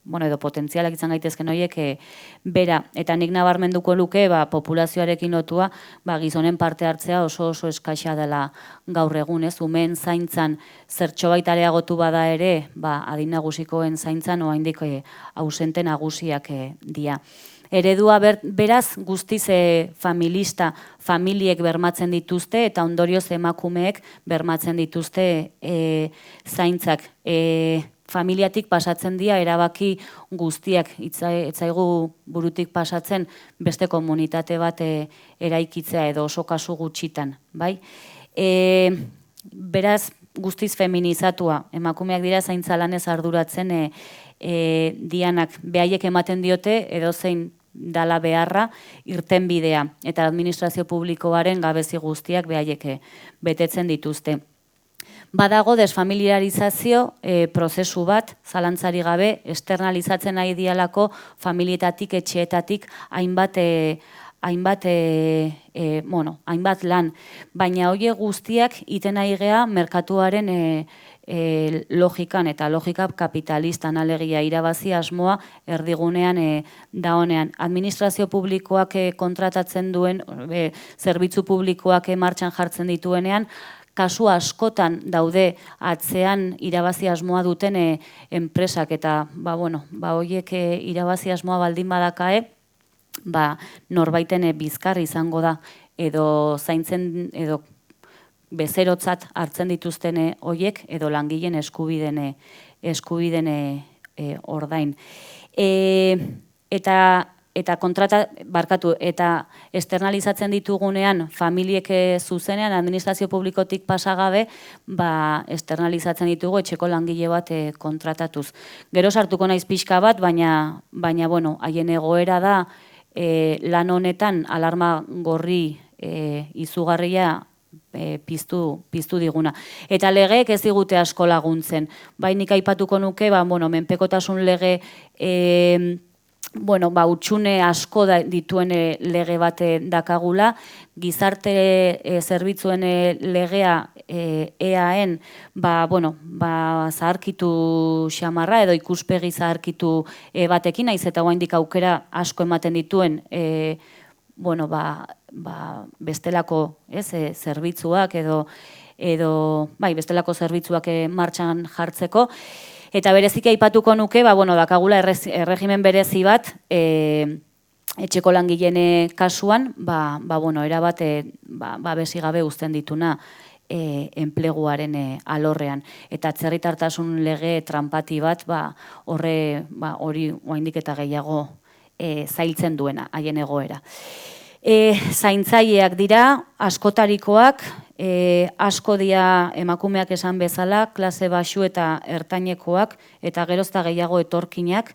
[SPEAKER 2] edo potentzialak izan gaitezken horiek bera. Eta nik nabarmenduko luke, populazioarekin lotua, gizonen parte hartzea oso eskaxa dela gaur egun, umeen zaintzan zertxo baita areagotu bada ere, adin nagusikoen zaintzan oraindik ausente nagusiak dira. Eredua beraz guztiz familista, familiek bermatzen dituzte eta ondorioz emakumeek bermatzen dituzte zaintzak. familiatik pasatzen dira erabaki guztiak, etzaigu burutik pasatzen beste komunitate bat eraikitzea edo oso kasu gutxitan, bai? Beraz, guztiz feminizatua, emakumeak dira zaintza lanez arduratzen dianak, behaiek ematen diote edozein dala beharra irtenbidea, eta administrazio publikoaren gabezi guztiak behaiek betetzen dituzte. Badago desfamiliarizazio prozesu bat, zalantzari gabe, externalizatzen nahi dialako familietatik, etxeetatik, hainbat lan, baina horiek guztiak iten nahi gea merkatuaren logikan eta logika kapitalistan, alegia irabazi asmoa erdigunean daonean. Administrazio publikoak kontratatzen duen, zerbitzu publikoak martxan jartzen dituenean, kasu askotan daude atzean irabazi asmoa duten enpresak, eta horiek irabazi asmoa baldin badakae, norbaiten bizkar izango da, edo zaintzen, edo bezerotzat hartzen dituzten horiek, edo langileen eskubideen ordain. Eta externalizatzen ditugunean familiek zuzenean administrazio publikotik pasagabe, externalizatzen ditugu etxeko langile bat kontratatuz. Gero sartuko naiz pixka bat, baina haien egoera da lan honetan alarma gorri izugarria piztu diguna. Eta legeek ez digute asko laguntzen. Nik aipatuko nuke, menpekotasun lege utxune asko dituen lege bat dakagula, gizarte zerbitzuen legea EAen zaharkitu xamarra edo ikuspegi zaharkitu batekin, naiz eta oraindik aukera asko ematen dituen bestelako zerbitzuak edo bestelako zerbitzuak martxan jartzeko. Eta berezik aipatuko nuke, dakagula erregimen berezi bat, etxeko langileen kasuan, erabat babesi gabe uzten dituna enpleguaren alorrean. Eta atzerritartasun lege tranpati bat, hori oraindik eta gehiago zailtzen duena, haien egoera. Zaintzaileak dira, askotarikoak, asko dira emakumeak esan bezala, klase baxu eta ertainekoak, eta gerozta gehiago etorkinak.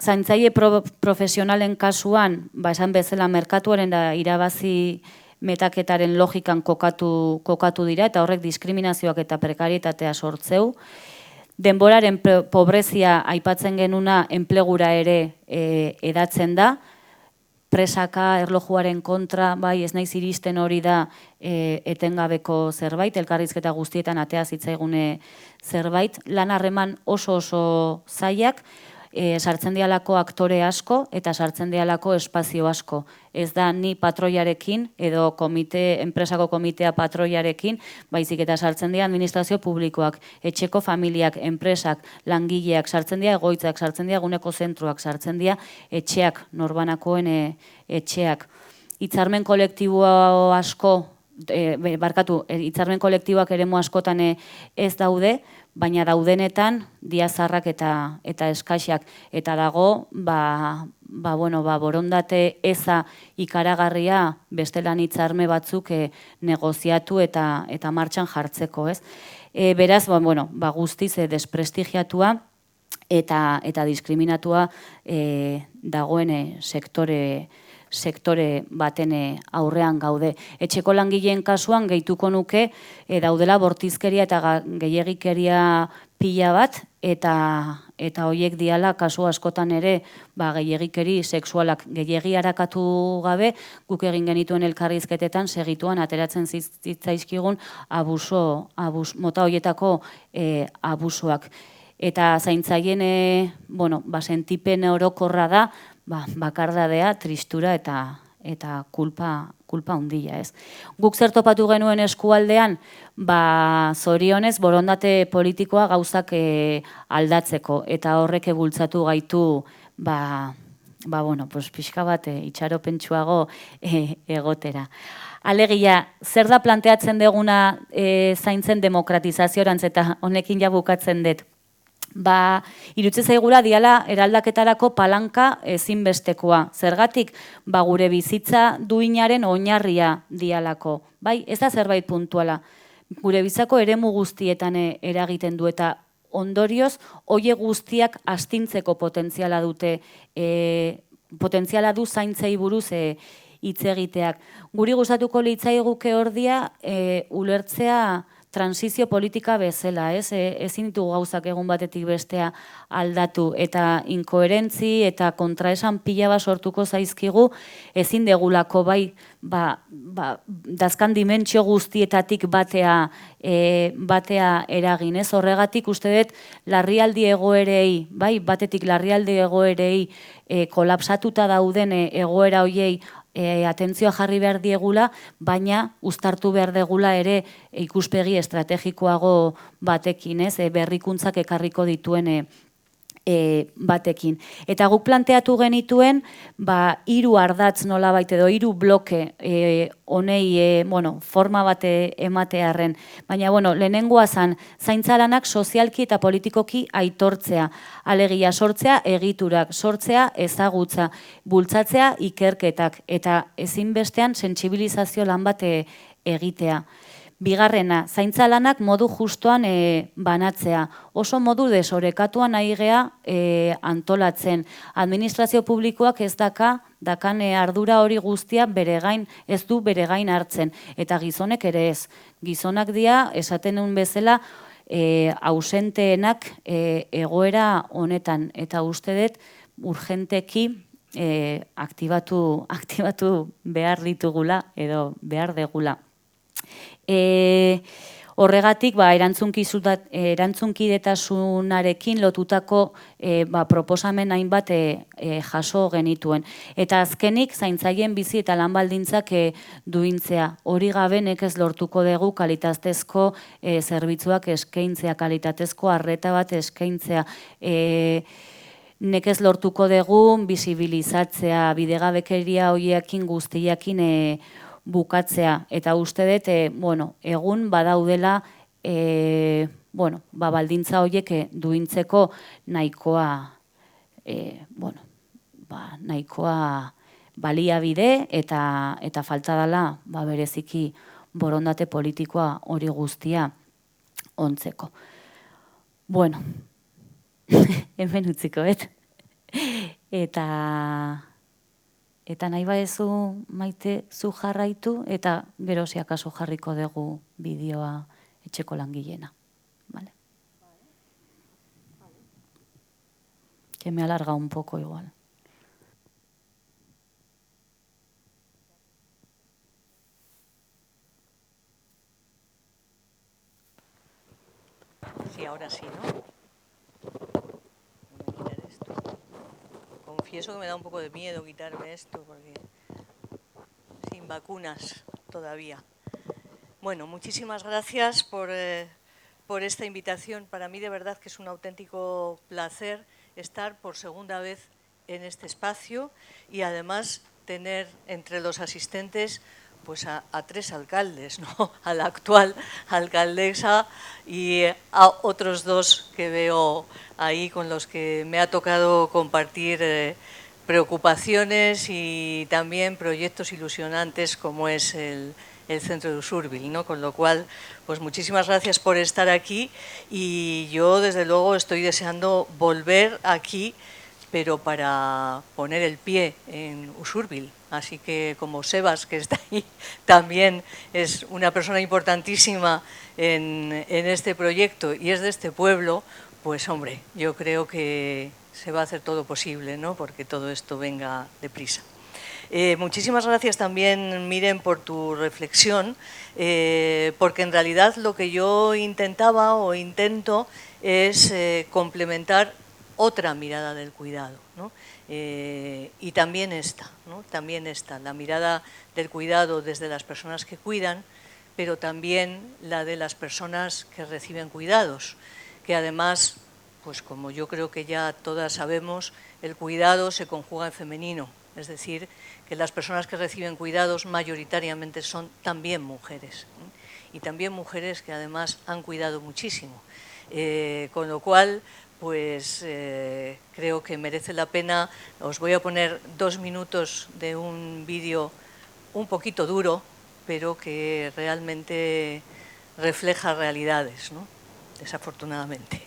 [SPEAKER 2] Zaintzaile profesionalen kasuan, esan bezala merkatuaren da irabazi metaketaren logikan kokatu dira, eta horrek diskriminazioak eta prekarietatea sortzeu. Denboraren pobrezia aipatzen genuna enplegura ere edatzen da, presaka, erlojuaren kontra, ez naiz iristen hori da etengabeko zerbait, elkarrizketa guztietan atea zitzaigune zerbait, lan harreman oso zailak, sartzen dialako aktore asko eta sartzen dialako espazio asko. Ez da ni patroiarekin edo enpresako komitea patroiarekin, baizik eta sartzen dira administrazio publikoak, etxeko familiak, enpresak, langileak, sartzen dira egoitzak, sartzen dira eguneko zentruak, sartzen dira etxeak, norbanakoen etxeak. Hitzarmen kolektiboa asko, hitzarmen kolektiboak eremu askotan ez daude, baina daudenetan diazarrak eta eskaxak. Eta dago, borondate eza ikaragarria beste lan hitzarme batzuk negoziatu eta martxan jartzeko, ez? Beraz, guztiz desprestigiatua eta diskriminatua dagoen sektore baten aurrean gaude. Etxeko langileen kasuan gehituko nuke daudela bortizkeria eta gehiegikeria pila bat, eta horiek diala kasu askotan ere gehiegikeri sexualak gehiegi harakatu gabe, guk egin genituen elkarrizketetan segituan ateratzen zitzaizkigun mota horietako abusuak. Eta zaintzaileen sentipen orokorra da, bakardadea, tristura eta kulpa handia, ez. Guk zer topatu genuen eskualdean, zorionez borondate politikoa gauzak aldatzeko, eta horrek bultzatu gaitu, pixka bat itxaropentsuago egotera. Alegia, zer da planteatzen deguna zaintzen demokratizaziorantz eta honekin ja bukatzen dut. Irutze zaigula diala eraldaketarako palanka ezinbestekoa. Zergatik, gure bizitza duinaren oinarria dialako. Bai, ez da zerbait puntuala. Gure bizako eremu guztietan eragiten du eta ondorioz, hoie guztiak astintzeko potentziala dute, potentziala du zaintzei buruz hitz egiteak. Guri gustatuko litzaiguke ordia ulertzea transizio politika bezala, ezin ditugu gauzak egun batetik bestea aldatu eta inkoherentzi eta kontraesan pila bat sortuko zaizkigu ezin degulako bai dazkan dimentsio guztietatik batea eragin, ez? Horregatik uste dut larrialdi egoerei, bai batetik larrialdi egoerei kolapsatuta dauden egoera hoiei atentzioa jarri behar diegula, baina uztartu behar degula ere ikuspegi estrategikoago batekin, berrikuntzak ekarriko dituen batekin. Eta guk planteatu genituen, 3 ardatz nolabait edo 3 bloke honei forma bat ematearren. Baina, lehenengoa zan, zaintzalanak sozialki eta politikoki aitortzea, alegia sortzea egiturak, sortzea ezagutza, bultzatzea ikerketak, eta ezinbestean sentsibilizazio lan bat egitea. Bigarrena, zaintzalanak modu justuan banatzea. Oso modu desorekatuan nahi gea antolatzen. Administrazio publikoak ez dakan ardura hori guztia bere gain, ez du bere gain hartzen. Eta gizonek ere ez. Gizonak dira, esaten nuen bezala, ausenteenak egoera honetan. Eta uste dut, urgenteki aktibatu behar ditugula edo behar degula. Horregatik, erantzunkidetasunarekin lotutako proposamen hainbat jaso genituen. Eta azkenik, zaintzaileen bizi eta lan baldintzak duintzea. Hori gabe nekez lortuko dugu kalitatezko zerbitzuak eskaintzea, kalitatezko arreta bat eskaintzea. Nekez lortuko dugu bisibilizatzea, bidegabekeria horiekin guztiakin bukatzea, eta uste dut, egun badaudela, baldintza horiek duintzeko nahikoa baliabide eta falta dela bereziki borondate politikoa hori guztia ontzeko. Hemen utziko, Eta nahi baezu Maite zu jarraitu, eta gero akaso jarriko dugu bideoa etxeko langileena. Que me alarga un poco igual.
[SPEAKER 3] Sí, ahora sí, ¿no? Confieso que me da un poco de miedo quitarme esto porque sin vacunas todavía. Bueno, muchísimas gracias por esta invitación. Para mí de verdad que es un auténtico placer estar por segunda vez en este espacio y además tener entre los asistentes pues a 3 alcaldes, ¿no? A la actual alcaldesa y a otros 2 que veo ahí con los que me ha tocado compartir preocupaciones y también proyectos ilusionantes como es el centro de Usurbil, ¿no? Con lo cual, pues muchísimas gracias por estar aquí y yo desde luego estoy deseando volver aquí, pero para poner el pie en Usurbil. Así que como Sebas, que está ahí, también es una persona importantísima en este proyecto y es de este pueblo, pues hombre, yo creo que se va a hacer todo posible, ¿no? Porque todo esto venga deprisa. Muchísimas gracias también, Miren, por tu reflexión, porque en realidad lo que yo intentaba o intento es complementar otra mirada del cuidado, ¿no? Y también esta, ¿no? También esta, la mirada del cuidado desde las personas que cuidan, pero también la de las personas que reciben cuidados, que además, pues como yo creo que ya todas sabemos, el cuidado se conjuga en femenino, Es decir, que las personas que reciben cuidados mayoritariamente son también mujeres, y también mujeres que además han cuidado muchísimo. Con lo cual, pues creo que merece la pena. Os voy a poner 2 minutos de un vídeo un poquito duro, pero que realmente refleja realidades, ¿no? Desafortunadamente.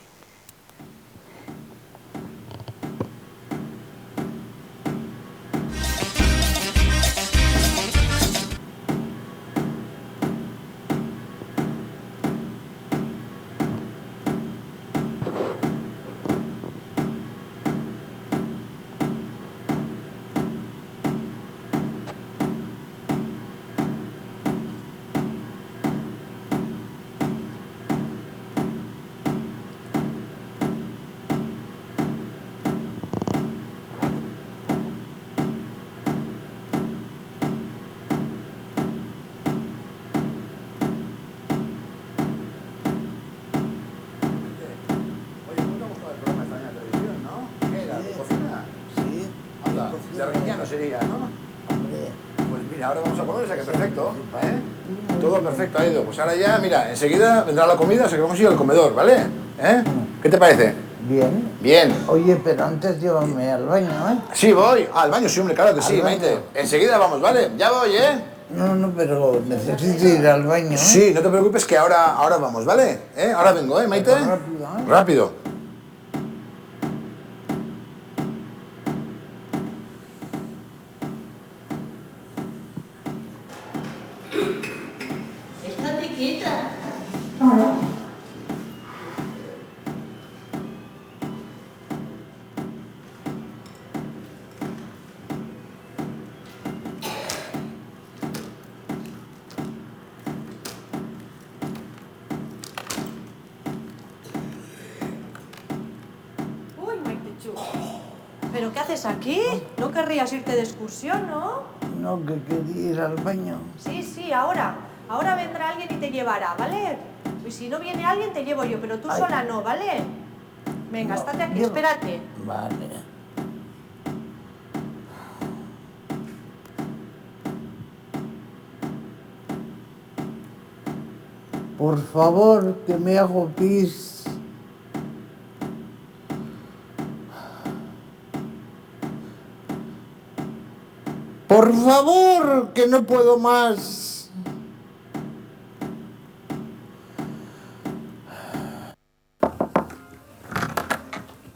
[SPEAKER 4] Sería, ¿no? Pues mira, ahora vamos a poner, o sea que perfecto, ¿eh? Todo perfecto ha ido. Pues ahora ya, mira, enseguida vendrá la comida, o sea que vamos a ir al comedor, ¿vale? ¿Eh? ¿Qué te parece?
[SPEAKER 5] Bien.
[SPEAKER 4] Bien.
[SPEAKER 5] Oye, pero antes llévame al baño, ¿eh?
[SPEAKER 4] Sí, voy. Al baño, sí, hombre, claro que sí,
[SPEAKER 5] ¿Al baño?
[SPEAKER 4] Maite. Enseguida vamos, ¿vale? Ya voy, ¿eh?
[SPEAKER 5] No, pero necesito ir al baño, ¿eh?
[SPEAKER 4] Sí, no te preocupes que ahora vamos, ¿vale? Ahora vengo, ¿eh, Maite?
[SPEAKER 5] Pero rápido, ¿eh?
[SPEAKER 4] Rápido.
[SPEAKER 6] Estate quieta.
[SPEAKER 7] Uy, Maitechu. ¿Pero qué haces aquí? No querrías irte de excursión, ¿no?
[SPEAKER 5] No, que quería ir al baño.
[SPEAKER 7] Sí, ahora. Ahora vendrá alguien y te llevará, ¿vale? Y si no viene alguien, te llevo yo, pero tú
[SPEAKER 5] Ay.
[SPEAKER 7] sola no, ¿vale? Venga,
[SPEAKER 5] No,
[SPEAKER 7] estate aquí,
[SPEAKER 5] yo-
[SPEAKER 7] espérate.
[SPEAKER 5] Vale. Por favor, que me hago pis. Por favor, que no puedo más.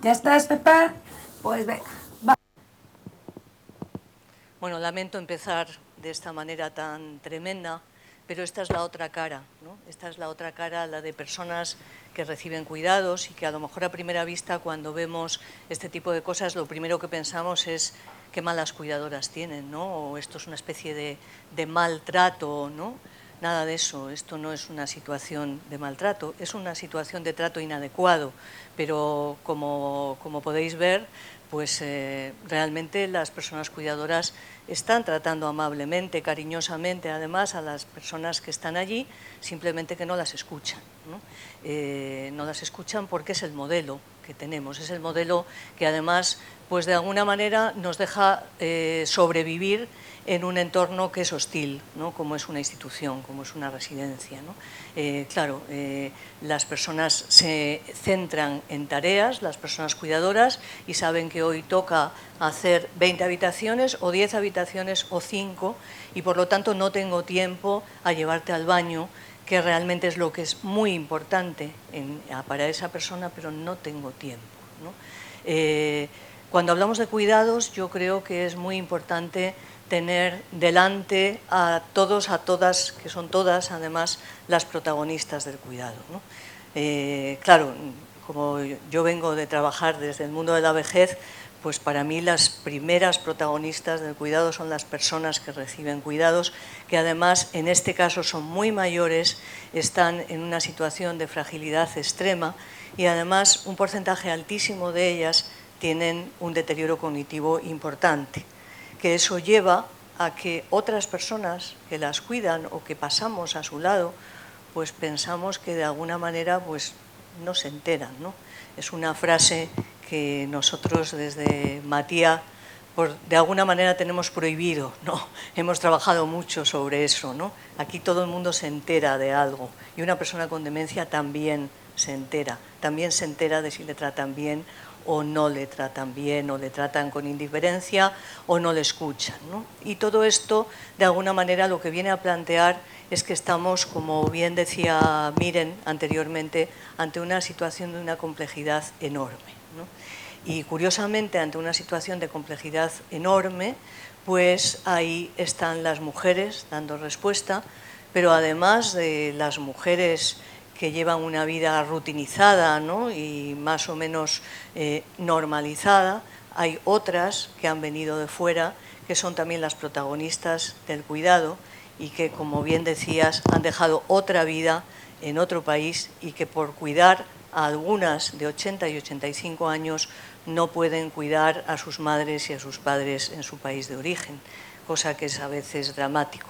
[SPEAKER 7] ¿Ya estás, Pepa? Pues venga.
[SPEAKER 3] Bueno, lamento empezar de esta manera tan tremenda, pero esta es la otra cara, ¿no? Esta es la otra cara, la de personas que reciben cuidados y que a lo mejor a primera vista, cuando vemos este tipo de cosas, lo primero que pensamos es qué malas cuidadoras tienen, ¿no? O esto es una especie de maltrato, ¿no? Nada de eso, esto no es una situación de maltrato, es una situación de trato inadecuado, pero como podéis ver, pues realmente las personas cuidadoras están tratando amablemente, cariñosamente, además, a las personas que están allí, simplemente que no las escuchan, ¿no? No las escuchan porque es el modelo que tenemos, es el modelo que además, pues de alguna manera nos deja sobrevivir en un entorno que es hostil, ¿no? Como es una institución, como es una residencia, ¿no? Claro, las personas se centran en tareas, las personas cuidadoras, y saben que hoy toca hacer 20 habitaciones o 10 habitaciones o 5, y por lo tanto no tengo tiempo a llevarte al baño, que realmente es lo que es muy importante para esa persona, pero no tengo tiempo, ¿no? Cuando hablamos de cuidados, yo creo que es muy importante tener delante a todos, a todas, que son todas, además, las protagonistas del cuidado, ¿no? Claro, como yo vengo de trabajar desde el mundo de la vejez, pues para mí las primeras protagonistas del cuidado son las personas que reciben cuidados, que además en este caso son muy mayores, están en una situación de fragilidad extrema y además un porcentaje altísimo de ellas tienen un deterioro cognitivo importante, que eso lleva a que otras personas que las cuidan o que pasamos a su lado, pues pensamos que de alguna manera pues no se enteran, ¿no? Es una frase que nosotros desde Matia de alguna manera tenemos prohibido, ¿no? Hemos trabajado mucho sobre eso, ¿no? Aquí todo el mundo se entera de algo y una persona con demencia también se entera de si le tratan bien o no le tratan bien, o le tratan con indiferencia o no le escuchan, ¿no? Y todo esto, de alguna manera, lo que viene a plantear es que estamos, como bien decía Miren anteriormente, ante una situación de una complejidad enorme, ¿no? Y curiosamente, ante una situación de complejidad enorme, pues ahí están las mujeres dando respuesta, pero además de las mujeres que llevan una vida rutinizada, ¿no? Y más o menos normalizada, hay otras que han venido de fuera, que son también las protagonistas del cuidado y que, como bien decías, han dejado otra vida en otro país y que por cuidar a algunas de 80 y 85 años no pueden cuidar a sus madres y a sus padres en su país de origen, cosa que es a veces dramático.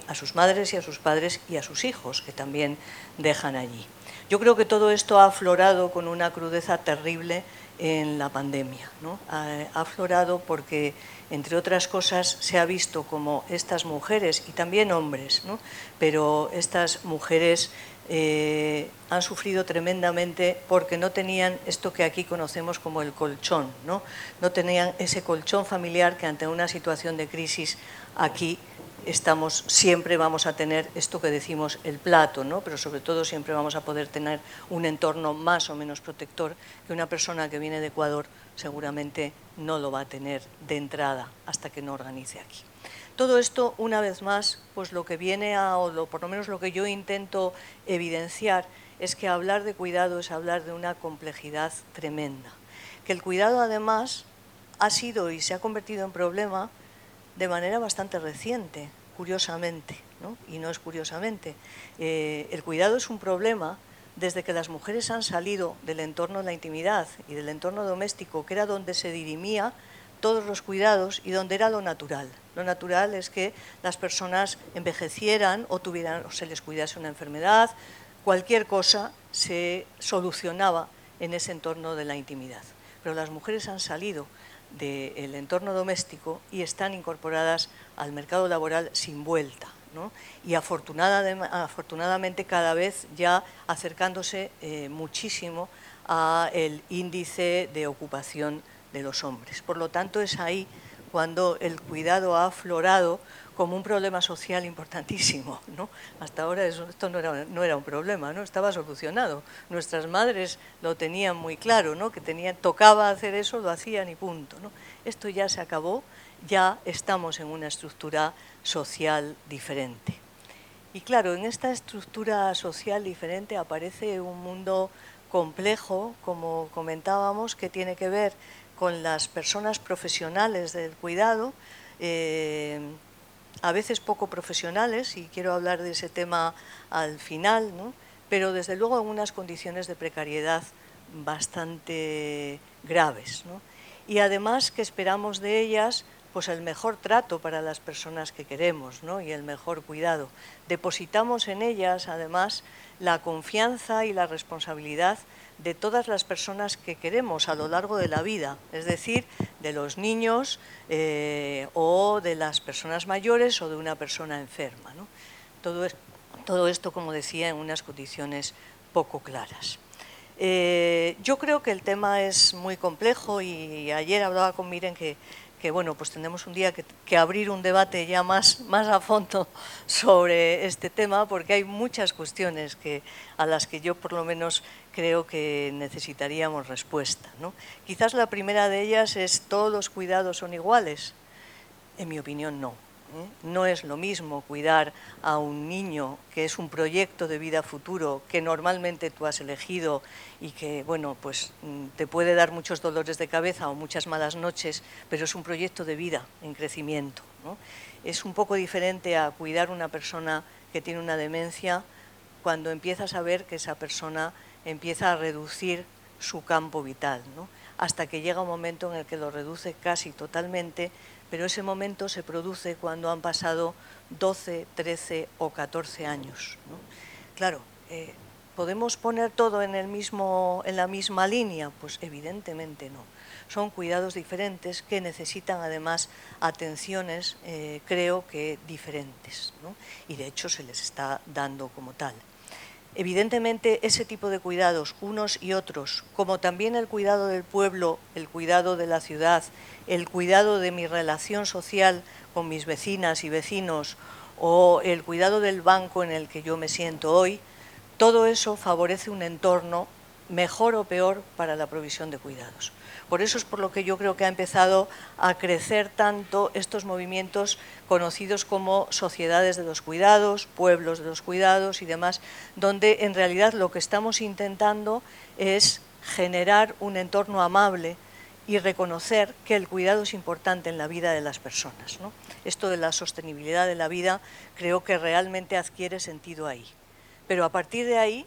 [SPEAKER 3] A sus madres y a sus padres y a sus hijos, que también dejan allí. Yo creo que todo esto ha aflorado con una crudeza terrible en la pandemia, ¿no? Ha aflorado porque, entre otras cosas, se ha visto como estas mujeres, y también hombres, ¿no? Pero estas mujeres han sufrido tremendamente porque no tenían esto que aquí conocemos como el colchón, ¿no? No tenían ese colchón familiar que ante una situación de crisis aquí siempre vamos a tener esto que decimos el plato, ¿no? Pero sobre todo siempre vamos a poder tener un entorno más o menos protector que una persona que viene de Ecuador seguramente no lo va a tener de entrada hasta que no organice aquí. Todo esto, una vez más, pues lo que viene o por lo menos lo que yo intento evidenciar es que hablar de cuidado es hablar de una complejidad tremenda. Que el cuidado además ha sido y se ha convertido en problema de manera bastante reciente, curiosamente, ¿no? Y no es curiosamente. El cuidado es un problema desde que las mujeres han salido del entorno de la intimidad y del entorno doméstico, que era donde se dirimía todos los cuidados y donde era lo natural. Lo natural es que las personas envejecieran o se les cuidase una enfermedad, cualquier cosa se solucionaba en ese entorno de la intimidad. Pero las mujeres han salido del entorno doméstico y están incorporadas al mercado laboral sin vuelta, ¿no? Y afortunadamente cada vez ya acercándose muchísimo al índice de ocupación de los hombres. Por lo tanto, es ahí cuando el cuidado ha aflorado como un problema social importantísimo, ¿no? Hasta ahora esto no era un problema, ¿no? Estaba solucionado. Nuestras madres lo tenían muy claro, ¿no? Que tocaba hacer eso, lo hacían y punto, ¿no? Esto ya se acabó, ya estamos en una estructura social diferente. Y claro, en esta estructura social diferente aparece un mundo complejo, como comentábamos, que tiene que ver con las personas profesionales del cuidado, a veces poco profesionales, y quiero hablar de ese tema al final, ¿no? Pero desde luego en unas condiciones de precariedad bastante graves, ¿no? Y además que esperamos de ellas pues el mejor trato para las personas que queremos, ¿no? Y el mejor cuidado. Depositamos en ellas además la confianza y la responsabilidad de todas las personas que queremos a lo largo de la vida, es decir, de los niños o de las personas mayores o de una persona enferma, ¿no? Todo esto, como decía, en unas condiciones poco claras. Yo creo que el tema es muy complejo y ayer hablaba con Miren que bueno, pues tenemos un día que abrir un debate ya más a fondo sobre este tema, porque hay muchas cuestiones a las que yo por lo menos creo que necesitaríamos respuesta, ¿no? Quizás la primera de ellas es: ¿todos los cuidados son iguales? En mi opinión, no. No es lo mismo cuidar a un niño, que es un proyecto de vida futuro que normalmente tú has elegido y que, bueno, pues te puede dar muchos dolores de cabeza o muchas malas noches, pero es un proyecto de vida en crecimiento, ¿no? Es un poco diferente a cuidar a una persona que tiene una demencia cuando empiezas a ver que esa persona empieza a reducir su campo vital, ¿no? Hasta que llega un momento en el que lo reduce casi totalmente, pero ese momento se produce cuando han pasado 12, 13 o 14 años, ¿no? Claro, ¿Podemos poner todo en la misma línea? Pues evidentemente no. Son cuidados diferentes que necesitan además atenciones, creo que diferentes, ¿no? Y de hecho se les está dando como tal. Evidentemente ese tipo de cuidados, unos y otros, como también el cuidado del pueblo, el cuidado de la ciudad, el cuidado de mi relación social con mis vecinas y vecinos o el cuidado del banco en el que yo me siento hoy, todo eso favorece un entorno mejor o peor para la provisión de cuidados. Por eso es por lo que yo creo que ha empezado a crecer tanto estos movimientos conocidos como sociedades de los cuidados, pueblos de los cuidados y demás, donde en realidad lo que estamos intentando es generar un entorno amable y reconocer que el cuidado es importante en la vida de las personas, ¿no? Esto de la sostenibilidad de la vida creo que realmente adquiere sentido ahí. Pero a partir de ahí,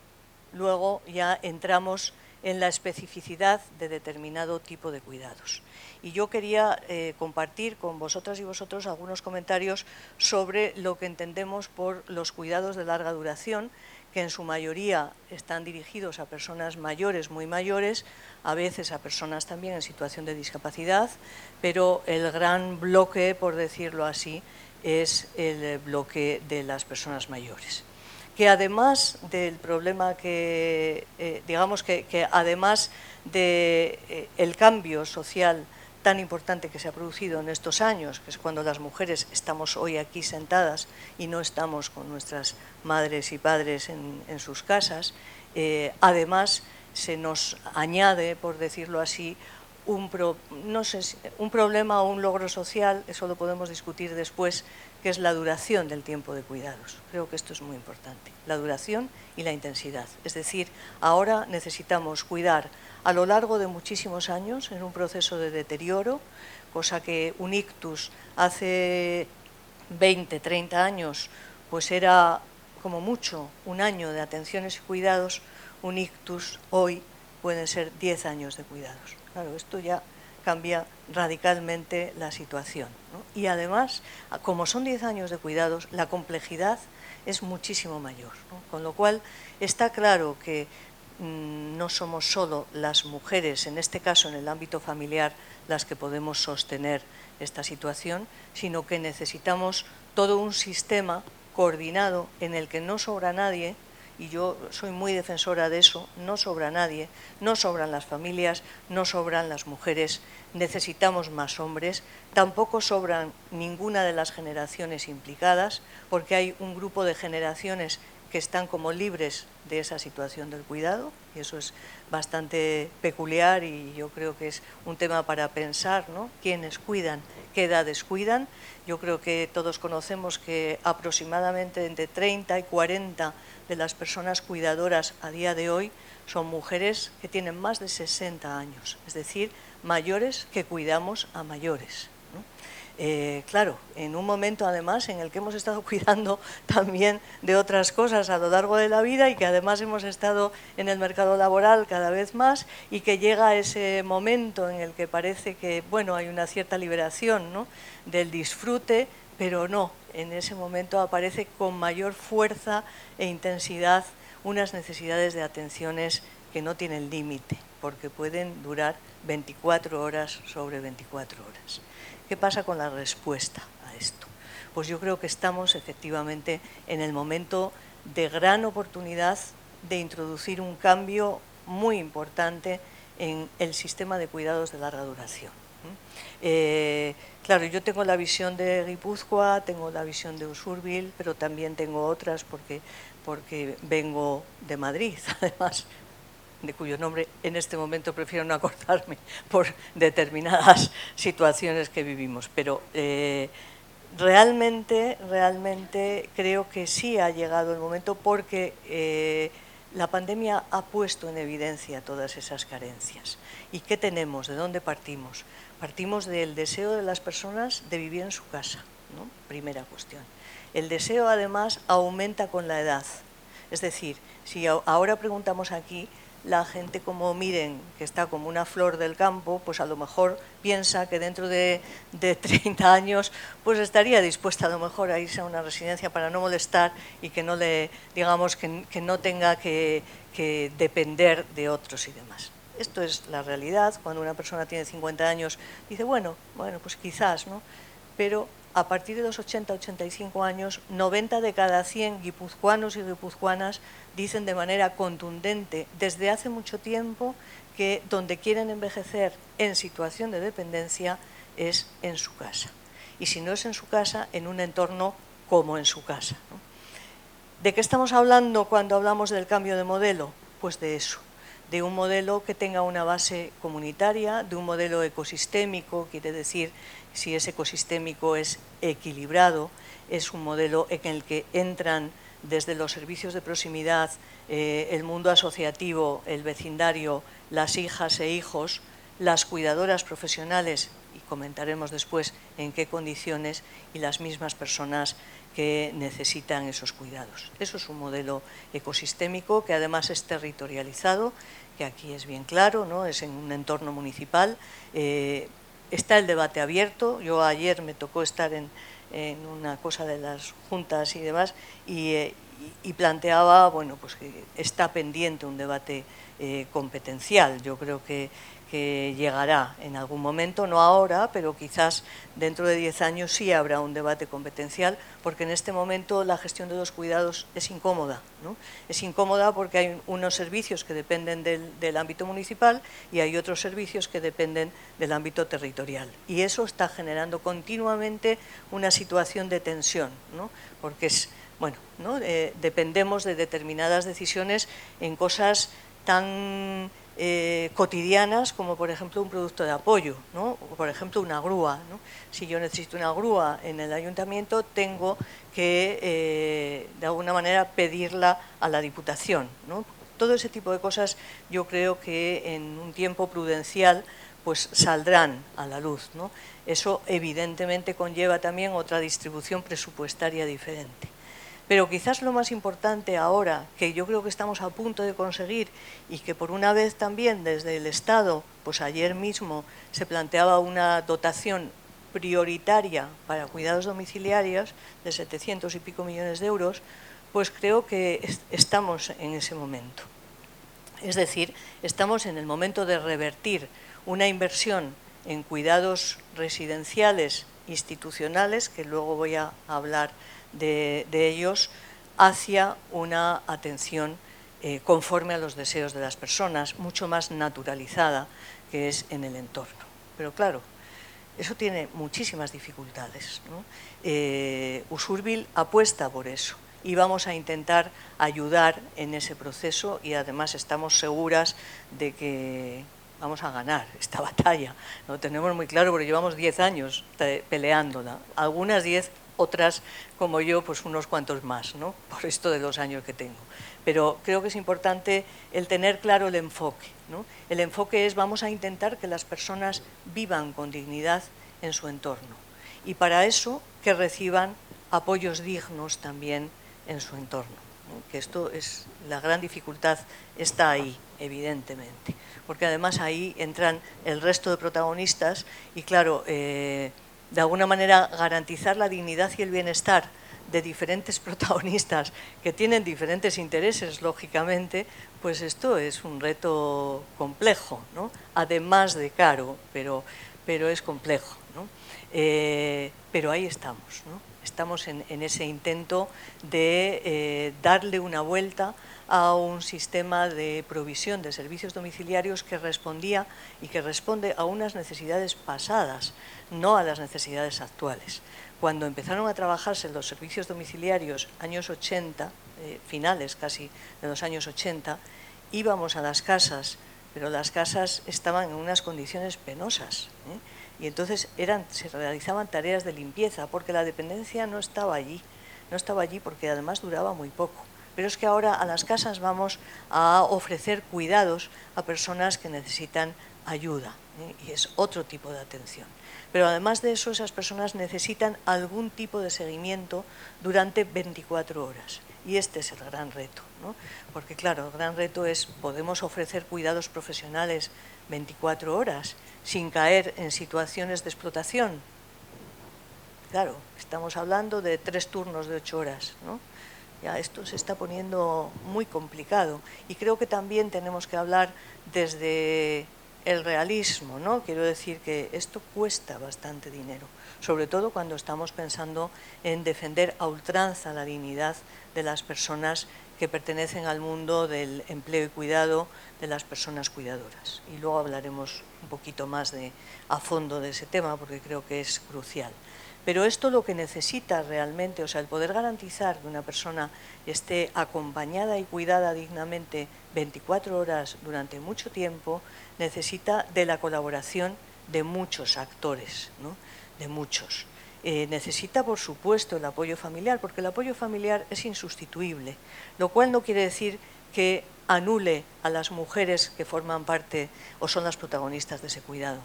[SPEAKER 3] luego ya entramos en la especificidad de determinado tipo de cuidados. Y yo quería compartir con vosotras y vosotros algunos comentarios sobre lo que entendemos por los cuidados de larga duración, que en su mayoría están dirigidos a personas mayores, muy mayores, a veces a personas también en situación de discapacidad, pero el gran bloque, por decirlo así, es el bloque de las personas mayores. Que además del problema que, digamos que además del cambio social tan importante que se ha producido en estos años, que es cuando las mujeres estamos hoy aquí sentadas y no estamos con nuestras madres y padres en sus casas, además se nos añade, por decirlo así, un problema o un logro social, eso lo podemos discutir después, que es la duración del tiempo de cuidados. Creo que esto es muy importante, la duración y la intensidad. Es decir, ahora necesitamos cuidar a lo largo de muchísimos años en un proceso de deterioro, cosa que un ictus hace 20, 30 años pues era como mucho un año de atenciones y cuidados, un ictus hoy pueden ser 10 años de cuidados. Claro, esto ya cambia radicalmente la situación, ¿no? Y además, como son 10 años de cuidados, la complejidad es muchísimo mayor, ¿no? Con lo cual está claro que no somos solo las mujeres, en este caso en el ámbito familiar, las que podemos sostener esta situación, sino que necesitamos todo un sistema coordinado en el que no sobra nadie. Y yo soy muy defensora de eso, no sobra nadie, no sobran las familias, no sobran las mujeres, necesitamos más hombres, tampoco sobran ninguna de las generaciones implicadas, porque hay un grupo de generaciones que están como libres de esa situación del cuidado, y eso es bastante peculiar y yo creo que es un tema para pensar, ¿no? ¿Quiénes cuidan? ¿Qué edades cuidan? Yo creo que todos conocemos que aproximadamente entre 30 y 40 de las personas cuidadoras a día de hoy son mujeres que tienen más de 60 años, es decir, mayores que cuidamos a mayores, ¿no? Claro, en un momento además en el que hemos estado cuidando también de otras cosas a lo largo de la vida y que además hemos estado en el mercado laboral cada vez más y que llega ese momento en el que parece que, bueno, hay una cierta liberación, ¿no?, del disfrute, pero no, en ese momento aparece con mayor fuerza e intensidad unas necesidades de atenciones que no tienen límite, porque pueden durar 24 horas sobre 24 horas. ¿Qué pasa con la respuesta a esto? Pues yo creo que estamos efectivamente en el momento de gran oportunidad de introducir un cambio muy importante en el sistema de cuidados de larga duración. Claro, yo tengo la visión de Guipúzcoa, tengo la visión de Usurbil, pero también tengo otras porque vengo de Madrid, además, de cuyo nombre en este momento prefiero no acordarme por determinadas situaciones que vivimos. Pero realmente creo que sí ha llegado el momento porque la pandemia ha puesto en evidencia todas esas carencias. ¿Y qué tenemos? ¿De dónde partimos? Partimos del deseo de las personas de vivir en su casa, ¿no? Primera cuestión. El deseo además aumenta con la edad. Es decir, si ahora preguntamos aquí, la gente, como miren que está como una flor del campo, pues a lo mejor piensa que dentro de 30 años pues estaría dispuesta a lo mejor a irse a una residencia para no molestar y que no le, digamos, que no tenga que depender de otros y demás. Esto es la realidad. Cuando una persona tiene 50 años dice, bueno, pues quizás, ¿no? Pero a partir de los 80, 85 años, 90 de cada 100 guipuzcoanos y guipuzcoanas dicen de manera contundente desde hace mucho tiempo que donde quieren envejecer en situación de dependencia es en su casa. Y si no es en su casa, en un entorno como en su casa, ¿no? ¿De qué estamos hablando cuando hablamos del cambio de modelo? Pues de eso, de un modelo que tenga una base comunitaria, de un modelo ecosistémico, quiere decir, si es ecosistémico es equilibrado, es un modelo en el que entran desde los servicios de proximidad, el mundo asociativo, el vecindario, las hijas e hijos, las cuidadoras profesionales, y comentaremos después en qué condiciones, y las mismas personas que necesitan esos cuidados. Eso es un modelo ecosistémico que además es territorializado, que aquí es bien claro, ¿no? Es en un entorno municipal. Está el debate abierto. Yo ayer me tocó estar en una cosa de las juntas y demás y planteaba, bueno, pues que está pendiente un debate competencial. Yo creo que llegará en algún momento, no ahora, pero quizás dentro de 10 años sí habrá un debate competencial, porque en este momento la gestión de los cuidados es incómoda, ¿no? Es incómoda porque hay unos servicios que dependen del ámbito municipal y hay otros servicios que dependen del ámbito territorial. Y eso está generando continuamente una situación de tensión, ¿no? Porque es, bueno, ¿no? Dependemos de determinadas decisiones en cosas tan cotidianas como por ejemplo un producto de apoyo, ¿no? O por ejemplo una grúa, ¿no? Si yo necesito una grúa en el ayuntamiento tengo que de alguna manera pedirla a la Diputación, ¿no? Todo ese tipo de cosas yo creo que en un tiempo prudencial pues saldrán a la luz, ¿no? Eso evidentemente conlleva también otra distribución presupuestaria diferente. Pero quizás lo más importante ahora, que yo creo que estamos a punto de conseguir y que por una vez también desde el Estado, pues ayer mismo se planteaba una dotación prioritaria para cuidados domiciliarios de 700 y pico millones de euros, pues creo que estamos en ese momento. Es decir, estamos en el momento de revertir una inversión en cuidados residenciales, institucionales, que luego voy a hablar de ellos, hacia una atención conforme a los deseos de las personas, mucho más naturalizada que es en el entorno. Pero claro, eso tiene muchísimas dificultades, ¿no? Usurbil apuesta por eso y vamos a intentar ayudar en ese proceso y además estamos seguras de que vamos a ganar esta batalla. Lo tenemos muy claro porque llevamos 10 años peleándola, algunas 10, otras como yo, pues unos cuantos más, ¿no? Por esto de los años que tengo. Pero creo que es importante el tener claro el enfoque, ¿no? El enfoque es vamos a intentar que las personas vivan con dignidad en su entorno y para eso que reciban apoyos dignos también en su entorno, ¿no? Que esto es, la gran dificultad está ahí, evidentemente, porque además ahí entran el resto de protagonistas y claro, de alguna manera garantizar la dignidad y el bienestar de diferentes protagonistas que tienen diferentes intereses, lógicamente, pues esto es un reto complejo, ¿no? Además de caro, pero es complejo, ¿no? Pero ahí estamos, ¿no? Estamos en ese intento de darle una vuelta a un sistema de provisión de servicios domiciliarios que respondía y que responde a unas necesidades pasadas, no a las necesidades actuales. Cuando empezaron a trabajarse los servicios domiciliarios, años 80, finales casi de los años 80, íbamos a las casas, pero las casas estaban en unas condiciones penosas, y entonces se realizaban tareas de limpieza, porque la dependencia no estaba allí porque además duraba muy poco. Pero es que ahora a las casas vamos a ofrecer cuidados a personas que necesitan ayuda, y es otro tipo de atención. Pero además de eso, esas personas necesitan algún tipo de seguimiento durante 24 horas. Y este es el gran reto, ¿no? Porque claro, el gran reto es, podemos ofrecer cuidados profesionales 24 horas sin caer en situaciones de explotación. Claro, estamos hablando de 3 turnos de 8 horas, ¿no? Ya esto se está poniendo muy complicado y creo que también tenemos que hablar desde el realismo, ¿no? Quiero decir que esto cuesta bastante dinero, sobre todo cuando estamos pensando en defender a ultranza la dignidad de las personas que pertenecen al mundo del empleo y cuidado de las personas cuidadoras. Y luego hablaremos un poquito más a fondo de ese tema porque creo que es crucial. Pero esto lo que necesita realmente, o sea, el poder garantizar que una persona esté acompañada y cuidada dignamente 24 horas durante mucho tiempo, necesita de la colaboración de muchos actores, ¿no? De muchos. Necesita, por supuesto, el apoyo familiar, porque el apoyo familiar es insustituible, lo cual no quiere decir que anule a las mujeres que forman parte o son las protagonistas de ese cuidado.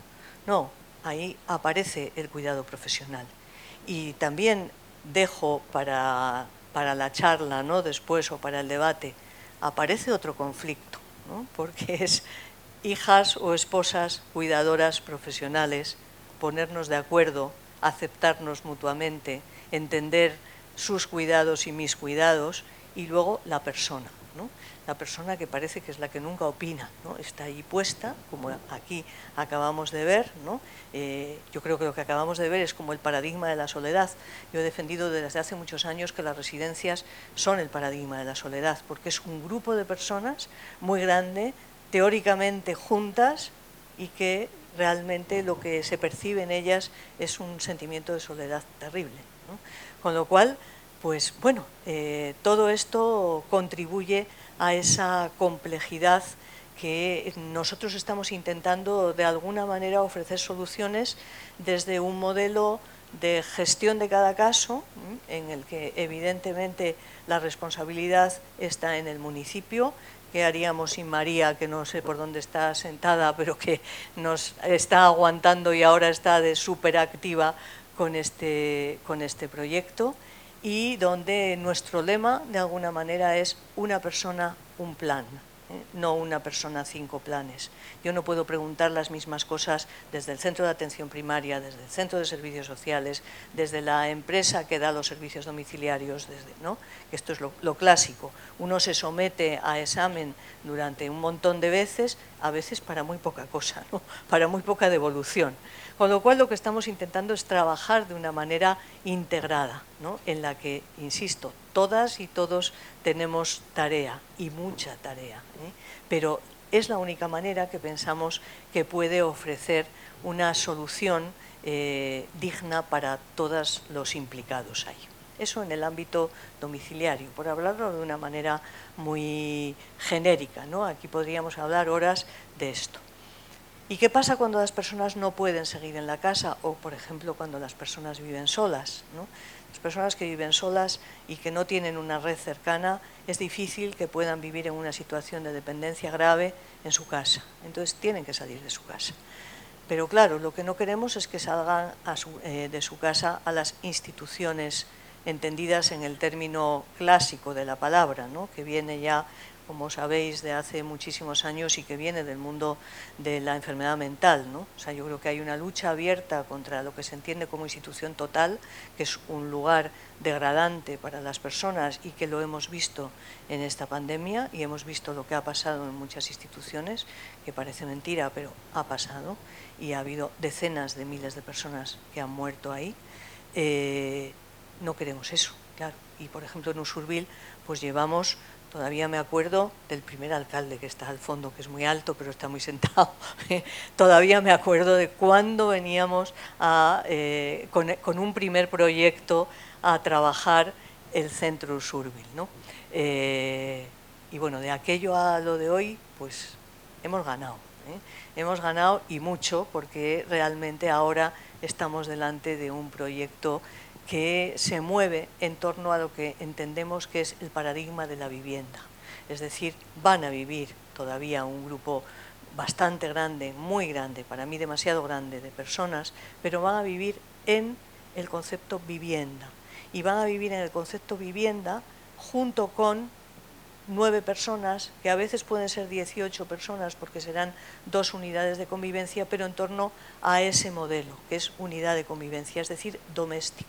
[SPEAKER 3] No, ahí aparece el cuidado profesional. Y también dejo para la charla, ¿no? Después o para el debate, aparece otro conflicto, ¿no? Porque es hijas o esposas cuidadoras profesionales, ponernos de acuerdo, aceptarnos mutuamente, entender sus cuidados y mis cuidados, y luego la persona, ¿no? La persona que parece que es la que nunca opina, ¿no? Está ahí puesta, como aquí acabamos de ver, ¿no? Yo creo que lo que acabamos de ver es como el paradigma de la soledad. Yo he defendido desde hace muchos años que las residencias son el paradigma de la soledad, porque es un grupo de personas muy grande, teóricamente juntas, y que realmente lo que se percibe en ellas es un sentimiento de soledad terrible, ¿no? Con lo cual, pues bueno, todo esto contribuye a esa complejidad que nosotros estamos intentando de alguna manera ofrecer soluciones desde un modelo de gestión de cada caso, en el que evidentemente la responsabilidad está en el municipio. ¿Qué haríamos sin María, que no sé por dónde está sentada, pero que nos está aguantando y ahora está de súper activa con este proyecto? Y donde nuestro lema, de alguna manera, es una persona, un plan, no una persona, 5 planes. Yo no puedo preguntar las mismas cosas desde el centro de atención primaria, desde el centro de servicios sociales, desde la empresa que da los servicios domiciliarios, ¿no? Esto es lo clásico. Uno se somete a examen durante un montón de veces, a veces para muy poca cosa, ¿no? Para muy poca devolución. Con lo cual lo que estamos intentando es trabajar de una manera integrada, ¿no? En la que, insisto, todas y todos tenemos tarea, y mucha tarea, pero es la única manera que pensamos que puede ofrecer una solución digna para todos los implicados ahí. Eso en el ámbito domiciliario, por hablarlo de una manera muy genérica, ¿no? Aquí podríamos hablar horas de esto. ¿Y qué pasa cuando las personas no pueden seguir en la casa o, por ejemplo, cuando las personas viven solas, ¿no? Las personas que viven solas y que no tienen una red cercana, es difícil que puedan vivir en una situación de dependencia grave en su casa. Entonces tienen que salir de su casa. Pero claro, lo que no queremos es que salgan de su casa a las instituciones entendidas en el término clásico de la palabra, ¿no? Que viene ya, como sabéis, de hace muchísimos años y que viene del mundo de la enfermedad mental, ¿no? O sea, yo creo que hay una lucha abierta contra lo que se entiende como institución total, que es un lugar degradante para las personas y que lo hemos visto en esta pandemia y hemos visto lo que ha pasado en muchas instituciones, que parece mentira, pero ha pasado y ha habido decenas de miles de personas que han muerto ahí. No queremos eso, claro. Y, por ejemplo, en Usurbil, pues llevamos... Todavía me acuerdo del primer alcalde que está al fondo, que es muy alto, pero está muy sentado. Todavía me acuerdo de cuando veníamos con un primer proyecto a trabajar el centro Usurbil, ¿no? Y bueno, de aquello a lo de hoy, pues hemos ganado. Hemos ganado y mucho, porque realmente ahora estamos delante de un proyecto que se mueve en torno a lo que entendemos que es el paradigma de la vivienda. Es decir, van a vivir todavía un grupo bastante grande, muy grande, para mí demasiado grande, de personas, pero van a vivir en el concepto vivienda. Y van a vivir en el concepto vivienda junto con 9 personas, que a veces pueden ser 18 personas porque serán 2 unidades de convivencia, pero en torno a ese modelo, que es unidad de convivencia, es decir, doméstico,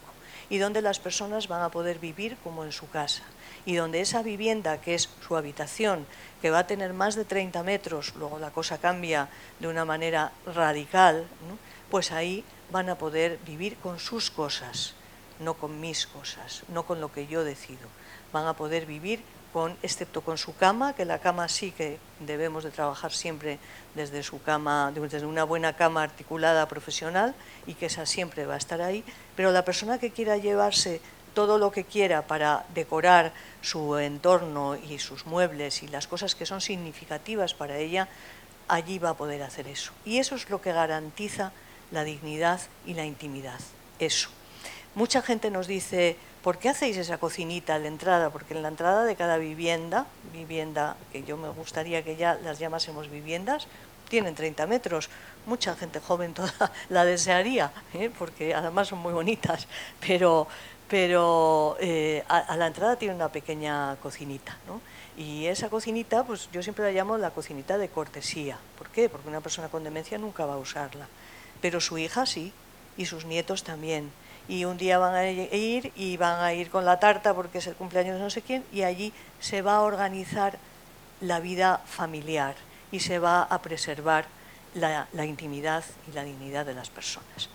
[SPEAKER 3] y donde las personas van a poder vivir como en su casa, y donde esa vivienda, que es su habitación, que va a tener más de 30 metros, luego la cosa cambia de una manera radical, ¿no? Pues ahí van a poder vivir con sus cosas, no con mis cosas, no con lo que yo decido. Van a poder vivir excepto con su cama, que la cama sí que debemos de trabajar siempre desde su cama, desde una buena cama articulada profesional, y que esa siempre va a estar ahí, pero la persona que quiera llevarse todo lo que quiera para decorar su entorno y sus muebles y las cosas que son significativas para ella, allí va a poder hacer eso. Y eso es lo que garantiza la dignidad y la intimidad, eso. Mucha gente nos dice, ¿por qué hacéis esa cocinita a la entrada? Porque en la entrada de cada vivienda, que yo me gustaría que ya las llamásemos viviendas, tienen 30 metros. Mucha gente joven toda la desearía, porque además son muy bonitas, pero a la entrada tiene una pequeña cocinita, ¿no? Y esa cocinita, pues yo siempre la llamo la cocinita de cortesía. ¿Por qué? Porque una persona con demencia nunca va a usarla, pero su hija sí, y sus nietos también. Y un día van a ir con la tarta porque es el cumpleaños de no sé quién, y allí se va a organizar la vida familiar y se va a preservar la intimidad y la dignidad de las personas.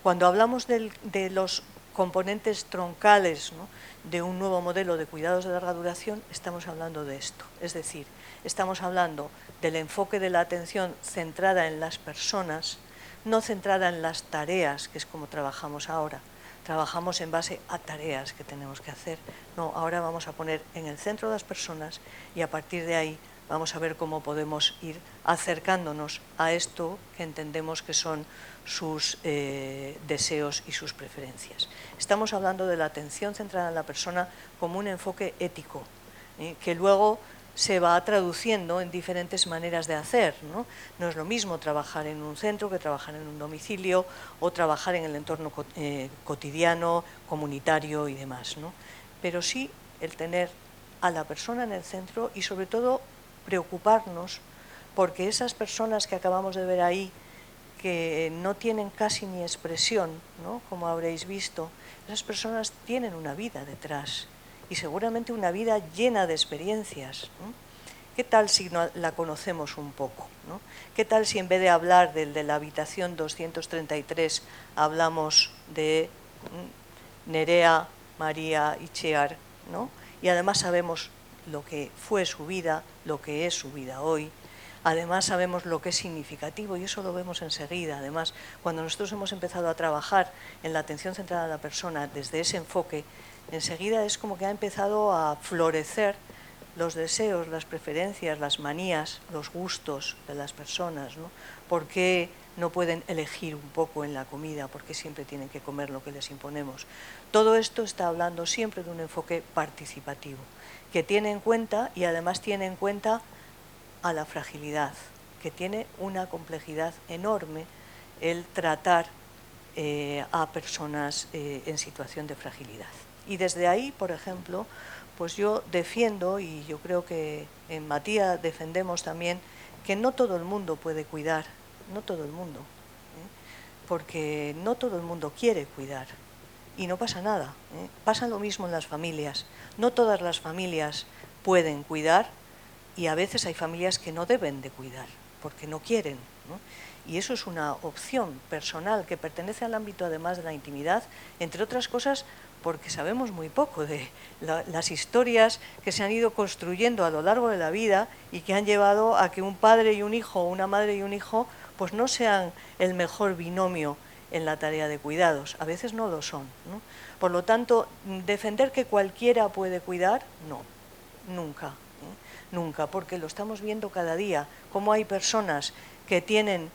[SPEAKER 3] Cuando hablamos de los componentes troncales, ¿no?, de un nuevo modelo de cuidados de larga duración, estamos hablando de esto. Es decir, estamos hablando del enfoque de la atención centrada en las personas, no centrada en las tareas, que es como trabajamos ahora. Trabajamos en base a tareas que tenemos que hacer. No, ahora vamos a poner en el centro a las personas y a partir de ahí vamos a ver cómo podemos ir acercándonos a esto que entendemos que son sus deseos y sus preferencias. Estamos hablando de la atención centrada en la persona como un enfoque ético, que luego se va traduciendo en diferentes maneras de hacer, ¿no? No es lo mismo trabajar en un centro que trabajar en un domicilio o trabajar en el entorno cotidiano, comunitario y demás, ¿no? Pero sí el tener a la persona en el centro y sobre todo preocuparnos porque esas personas que acabamos de ver ahí, que no tienen casi ni expresión, ¿no?, como habréis visto, esas personas tienen una vida detrás y seguramente una vida llena de experiencias, ¿no? ¿Qué tal si la conocemos un poco, ¿no? ¿Qué tal si en vez de hablar del de la habitación 233 hablamos de Nerea María Itxear, ¿no? Y además sabemos lo que fue su vida, lo que es su vida hoy. Además sabemos lo que es significativo y eso lo vemos enseguida. Además, cuando nosotros hemos empezado a trabajar en la atención centrada a la persona desde ese enfoque, enseguida es como que ha empezado a florecer los deseos, las preferencias, las manías, los gustos de las personas, ¿no? ¿Por qué no pueden elegir un poco en la comida? ¿Por qué siempre tienen que comer lo que les imponemos? Todo esto está hablando siempre de un enfoque participativo, que tiene en cuenta y además tiene en cuenta a la fragilidad, que tiene una complejidad enorme el tratar a personas en situación de fragilidad. Y desde ahí, por ejemplo, pues yo defiendo, y yo creo que en Matías defendemos también, que no todo el mundo puede cuidar, no todo el mundo, porque no todo el mundo quiere cuidar. Y no pasa nada, pasa lo mismo en las familias. No todas las familias pueden cuidar y a veces hay familias que no deben de cuidar porque no quieren, ¿no? Y eso es una opción personal que pertenece al ámbito además de la intimidad, entre otras cosas porque sabemos muy poco de las historias que se han ido construyendo a lo largo de la vida y que han llevado a que un padre y un hijo o una madre y un hijo pues no sean el mejor binomio en la tarea de cuidados. A veces no lo son, ¿no? Por lo tanto, defender que cualquiera puede cuidar, no, nunca, nunca, porque lo estamos viendo cada día, cómo hay personas que tienen,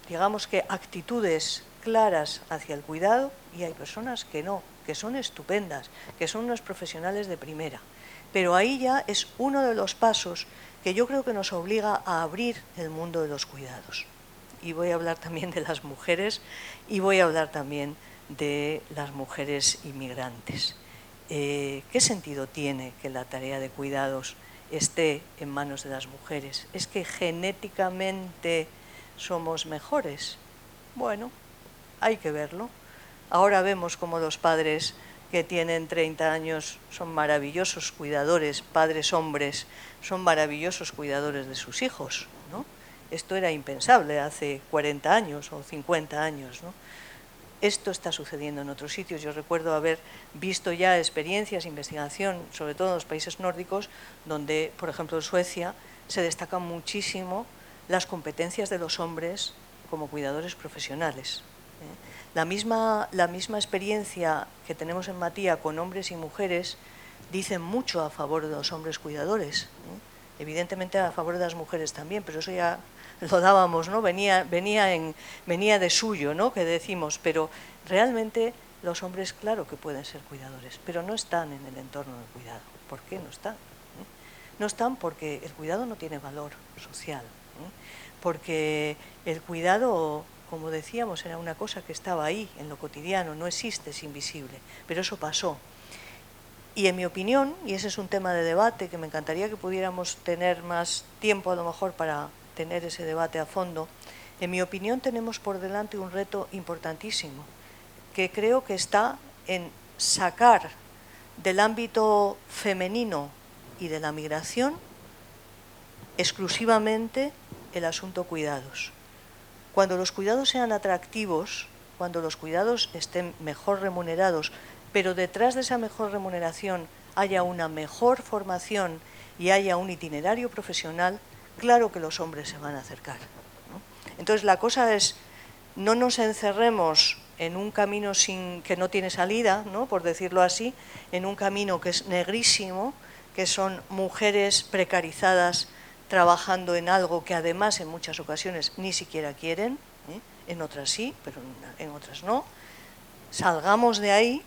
[SPEAKER 3] digamos que actitudes claras hacia el cuidado y hay personas que no, que son estupendas, que son unos profesionales de primera. Pero ahí ya es uno de los pasos que yo creo que nos obliga a abrir el mundo de los cuidados. Y voy a hablar también de las mujeres y voy a hablar también de las mujeres inmigrantes. ¿qué sentido tiene que la tarea de cuidados esté en manos de las mujeres? ¿Es que genéticamente somos mejores? Bueno, hay que verlo. Ahora vemos cómo los padres que tienen 30 años son maravillosos cuidadores, padres hombres, son maravillosos cuidadores de sus hijos, ¿no? Esto era impensable hace 40 años o 50 años, ¿no? Esto está sucediendo en otros sitios. Yo recuerdo haber visto ya experiencias, investigación, sobre todo en los países nórdicos, donde, por ejemplo, en Suecia, se destacan muchísimo las competencias de los hombres como cuidadores profesionales. La misma experiencia que tenemos en Matía con hombres y mujeres dice mucho a favor de los hombres cuidadores. Evidentemente a favor de las mujeres también, pero eso ya lo dábamos, ¿no? Venía de suyo, ¿no? Que decimos, pero realmente los hombres claro que pueden ser cuidadores, pero no están en el entorno del cuidado. ¿Por qué no están? No están porque el cuidado no tiene valor social, porque el cuidado, como decíamos, era una cosa que estaba ahí, en lo cotidiano, no existe, es invisible, pero eso pasó. Y en mi opinión, y ese es un tema de debate que me encantaría que pudiéramos tener más tiempo a lo mejor para tener ese debate a fondo, en mi opinión tenemos por delante un reto importantísimo, que creo que está en sacar del ámbito femenino y de la migración exclusivamente el asunto cuidados. Cuando los cuidados sean atractivos, cuando los cuidados estén mejor remunerados, pero detrás de esa mejor remuneración haya una mejor formación y haya un itinerario profesional, claro que los hombres se van a acercar, ¿no? Entonces la cosa es, no nos encerremos en un camino que no tiene salida, ¿no? Por decirlo así, en un camino que es negrísimo, que son mujeres precarizadas trabajando en algo que además en muchas ocasiones ni siquiera quieren, en otras sí, pero en otras no. Salgamos de ahí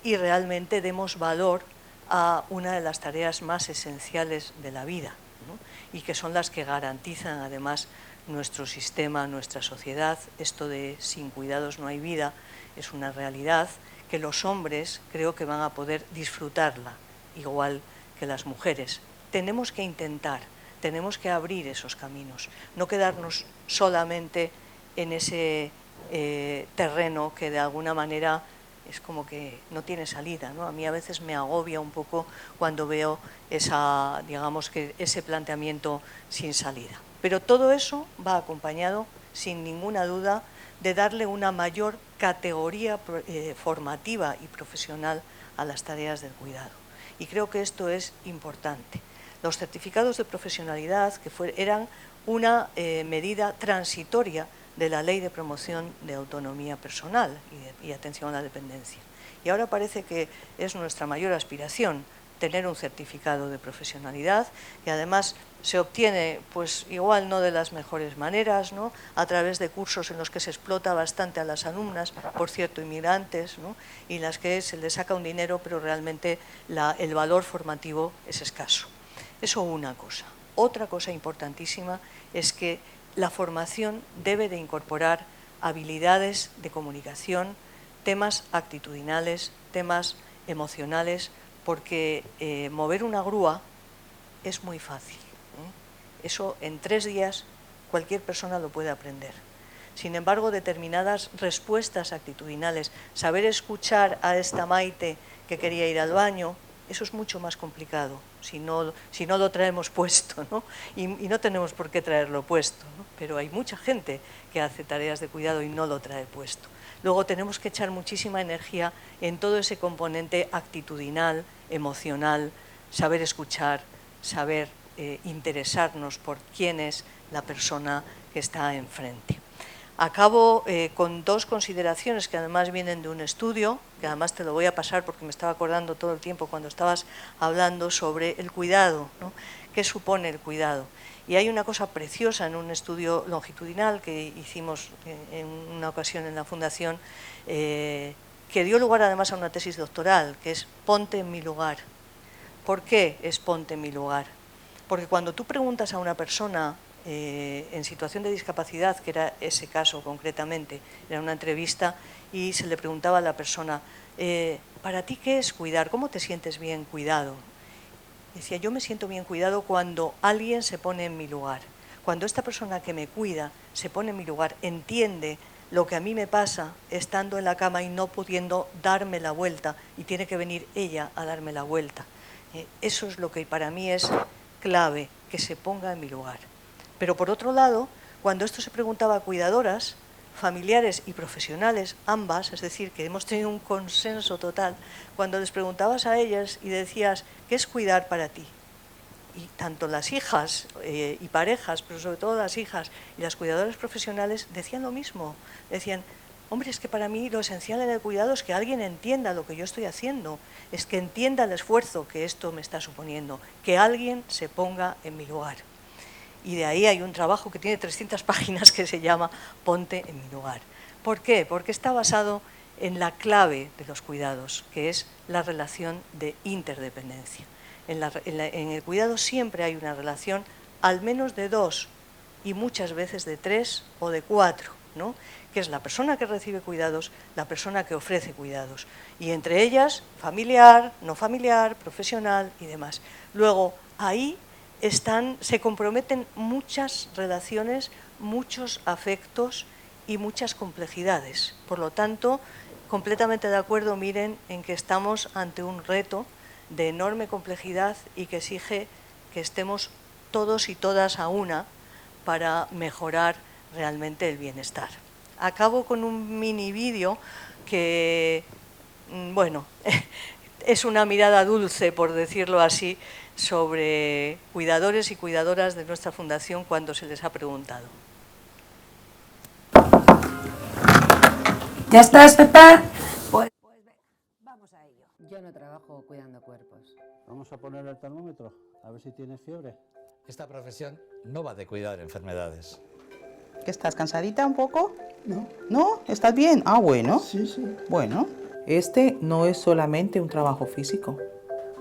[SPEAKER 3] y realmente demos valor a una de las tareas más esenciales de la vida, ¿no? Y que son las que garantizan además nuestro sistema, nuestra sociedad. Esto de sin cuidados no hay vida es una realidad que los hombres creo que van a poder disfrutarla igual que las mujeres. Tenemos que intentar, tenemos que abrir esos caminos, no quedarnos solamente en ese terreno que de alguna manera es como que no tiene salida, ¿no? A mí a veces me agobia un poco cuando veo ese planteamiento sin salida. Pero todo eso va acompañado, sin ninguna duda, de darle una mayor categoría formativa y profesional a las tareas del cuidado. Y creo que esto es importante. Los certificados de profesionalidad eran una medida transitoria de la Ley de Promoción de Autonomía Personal y Atención a la Dependencia. Y ahora parece que es nuestra mayor aspiración tener un certificado de profesionalidad, que además se obtiene, pues igual no de las mejores maneras, ¿no? A través de cursos en los que se explota bastante a las alumnas, por cierto, inmigrantes, ¿no? Y en las que se les saca un dinero, pero realmente el valor formativo es escaso. Eso una cosa. Otra cosa importantísima es que la formación debe de incorporar habilidades de comunicación, temas actitudinales, temas emocionales, porque mover una grúa es muy fácil, ¿eh? Eso en 3 días cualquier persona lo puede aprender. Sin embargo, determinadas respuestas actitudinales, saber escuchar a esta Maite que quería ir al baño, eso es mucho más complicado si no lo traemos puesto, ¿no? Y no tenemos por qué traerlo puesto, ¿no? Pero hay mucha gente que hace tareas de cuidado y no lo trae puesto. Luego tenemos que echar muchísima energía en todo ese componente actitudinal, emocional, saber escuchar, saber interesarnos por quién es la persona que está enfrente. Acabo con 2 consideraciones que además vienen de un estudio, que además te lo voy a pasar porque me estaba acordando todo el tiempo cuando estabas hablando sobre el cuidado, ¿no? ¿Qué supone el cuidado? Y hay una cosa preciosa en un estudio longitudinal que hicimos en una ocasión en la Fundación, que dio lugar además a una tesis doctoral, que es Ponte en mi lugar. ¿Por qué es Ponte en mi lugar? Porque cuando tú preguntas a una persona en situación de discapacidad, que era ese caso concretamente, era una entrevista y se le preguntaba a la persona, ¿para ti qué es cuidar? ¿Cómo te sientes bien cuidado? Decía, yo me siento bien cuidado cuando alguien se pone en mi lugar. Cuando esta persona que me cuida se pone en mi lugar, entiende lo que a mí me pasa estando en la cama y no pudiendo darme la vuelta, y tiene que venir ella a darme la vuelta. Eso es lo que para mí es clave, que se ponga en mi lugar. Pero por otro lado, cuando esto se preguntaba a cuidadoras, familiares y profesionales, ambas, es decir, que hemos tenido un consenso total, cuando les preguntabas a ellas y decías, ¿qué es cuidar para ti? Y tanto las hijas y parejas, pero sobre todo las hijas y las cuidadoras profesionales decían lo mismo. Decían, hombre, es que para mí lo esencial en el cuidado es que alguien entienda lo que yo estoy haciendo, es que entienda el esfuerzo que esto me está suponiendo, que alguien se ponga en mi lugar. Y de ahí hay un trabajo que tiene 300 páginas que se llama Ponte en mi lugar. ¿Por qué? Porque está basado en la clave de los cuidados, que es la relación de interdependencia. En el cuidado siempre hay una relación al menos de 2 y muchas veces de 3 o de 4, ¿no? Que es la persona que recibe cuidados, la persona que ofrece cuidados. Y entre ellas, familiar, no familiar, profesional y demás. Luego, ahí se comprometen muchas relaciones, muchos afectos y muchas complejidades. Por lo tanto, completamente de acuerdo, miren, en que estamos ante un reto de enorme complejidad y que exige que estemos todos y todas a una para mejorar realmente el bienestar. Acabo con un mini vídeo que, bueno, es una mirada dulce, por decirlo así, sobre cuidadores y cuidadoras de nuestra fundación cuando se les ha preguntado.
[SPEAKER 6] ¿Ya estás, Pepa? Pues vamos a ello.
[SPEAKER 8] Yo no trabajo cuidando cuerpos.
[SPEAKER 9] Vamos a poner el termómetro, a ver si tienes fiebre.
[SPEAKER 10] Esta profesión no va de cuidar enfermedades.
[SPEAKER 11] ¿Que estás cansadita un poco? No. ¿No? ¿Estás bien? Ah, bueno.
[SPEAKER 5] Sí, sí.
[SPEAKER 11] Bueno.
[SPEAKER 12] Este no es solamente un trabajo físico.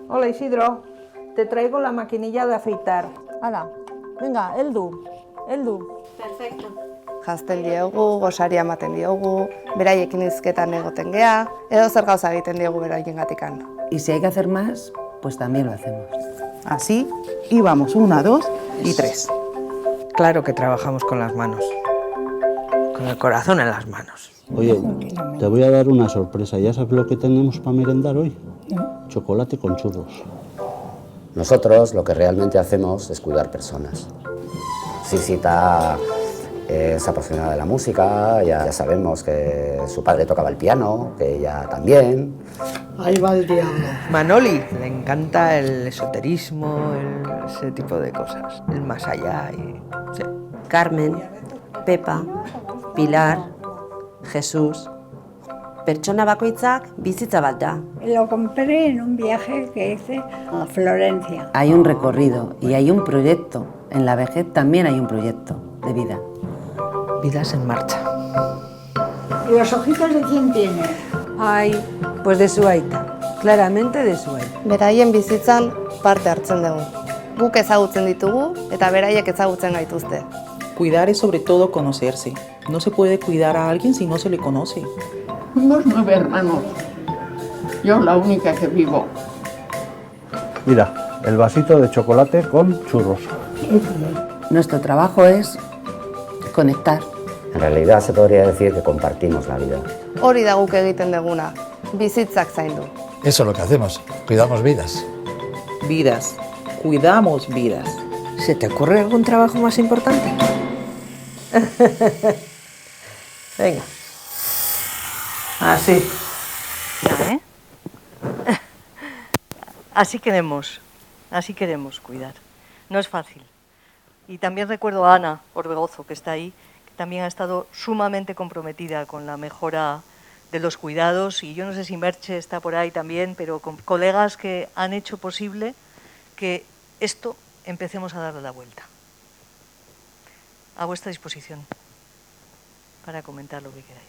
[SPEAKER 7] Hola, Isidro. Te traigo la maquinilla de afeitar. Hala, venga, heldu.
[SPEAKER 13] Perfecto. Jazten diegu, gosaria ematen diogu, beraiekin hizketan egoten gea, edo zer gauza egiten diegu beraiengatikan.
[SPEAKER 8] Y si hay que hacer más, pues también lo hacemos.
[SPEAKER 11] Así, y vamos, 1, 2 y 3.
[SPEAKER 12] Claro que trabajamos con las manos. Con el corazón en las manos.
[SPEAKER 9] Oye, te voy a dar una sorpresa. ¿Ya sabes lo que tenemos para merendar hoy? Chocolate con churros.
[SPEAKER 14] Nosotros lo que realmente hacemos es cuidar personas. Sisita es apasionada de la música, ya sabemos que su padre tocaba el piano, que ella también.
[SPEAKER 5] Ahí va el diablo.
[SPEAKER 12] Manoli, le encanta el esoterismo, ese tipo de cosas, el más allá y... Sí.
[SPEAKER 6] Carmen, Pepa, Pilar, Jesús. Pertsona bakoitzak bizitza bat da.
[SPEAKER 15] Lo compré en un viaje que hice a Florencia.
[SPEAKER 8] Hay un recorrido y hay un proyecto. En la vejez también hay un proyecto de vida.
[SPEAKER 12] Vidas en marcha.
[SPEAKER 15] ¿Y los ojitos de quién tiene?
[SPEAKER 6] Ay, pues de su aita. Claramente de su aita.
[SPEAKER 13] Beraien bizitzan parte hartzen dugu. Guk ezagutzen ditugu eta beraiek ezagutzen gaituzte.
[SPEAKER 11] Cuidar es sobre todo conocerse. No se puede cuidar a alguien si no se le conoce.
[SPEAKER 15] Somos 9 hermanos. Yo la única que vivo.
[SPEAKER 9] Mira, el vasito de chocolate con churros.
[SPEAKER 8] Nuestro trabajo es conectar.
[SPEAKER 14] En realidad se podría decir que compartimos la vida.
[SPEAKER 13] Hori da guk egiten deguna, bizitzak zaindu.
[SPEAKER 10] Eso es lo que hacemos, cuidamos vidas.
[SPEAKER 12] Vidas. Cuidamos vidas.
[SPEAKER 6] ¿Se te ocurre algún trabajo más importante? Venga.
[SPEAKER 12] Así.
[SPEAKER 3] Así queremos cuidar. No es fácil. Y también recuerdo a Ana Orbegozo, que está ahí, que también ha estado sumamente comprometida con la mejora de los cuidados, y yo no sé si Merche está por ahí también, pero con colegas que han hecho posible que esto empecemos a darle la vuelta. A vuestra disposición para comentar lo que queráis.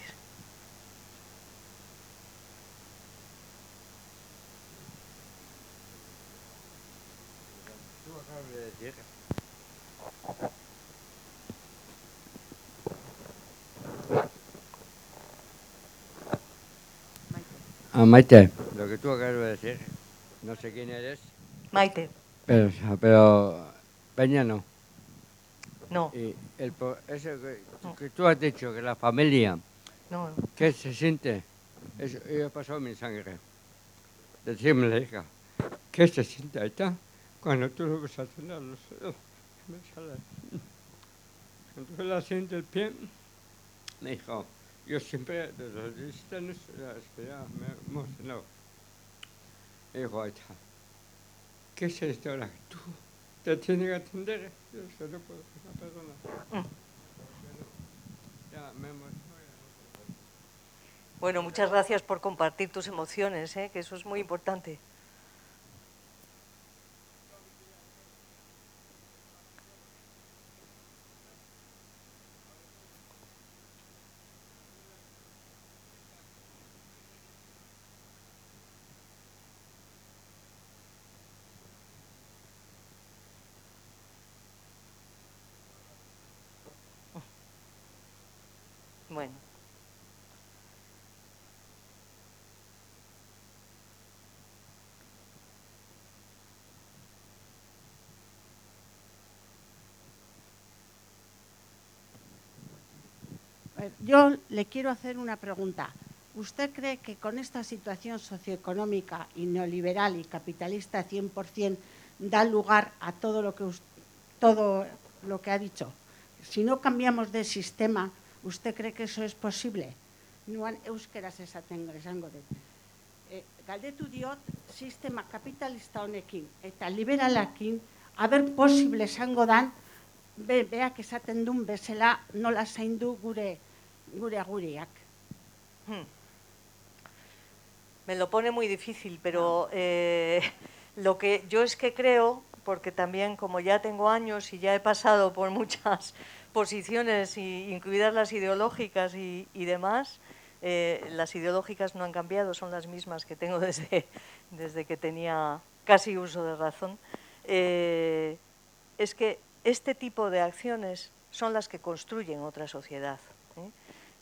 [SPEAKER 16] Maite, lo que tú acabas de decir, no sé quién eres.
[SPEAKER 3] Maite.
[SPEAKER 16] Pero Peña no.
[SPEAKER 3] No.
[SPEAKER 16] Y eso que tú has dicho, que la familia,
[SPEAKER 3] no.
[SPEAKER 16] ¿Qué se siente? Eso yo he pasado mi sangre. Decirme la hija, ¿qué se siente ahí cuando tú lo ves a cenar? Me sale. Cuando tú la sientes el pie, me dijo, yo siempre, desde los 17 años, ya me he emocionado. Me dijo, ahí está. ¿Qué es esto ahora? Tú te tienes que atender. Yo se lo puedo una persona. Ya me emociono.
[SPEAKER 3] Bueno, muchas gracias por compartir tus emociones, que eso es muy importante. Bueno.
[SPEAKER 17] Yo le quiero hacer una pregunta. ¿Usted cree que con esta situación socioeconómica y neoliberal y capitalista 100% da lugar a todo lo que ha dicho? Si no cambiamos de sistema, ¿usted cree que eso es posible? Nuan euskeraz esango dut. Galdetu diot, sistema kapitalista honekin eta liberalakin aber posible esango dan beak esaten duen bezala nola zaindu gure aguriak.
[SPEAKER 3] Me lo pone muy difícil, pero lo que yo es que creo, porque también como ya tengo años y ya he pasado por muchas posiciones, incluidas las ideológicas y demás, las ideológicas no han cambiado, son las mismas que tengo desde que tenía casi uso de razón, es que este tipo de acciones son las que construyen otra sociedad.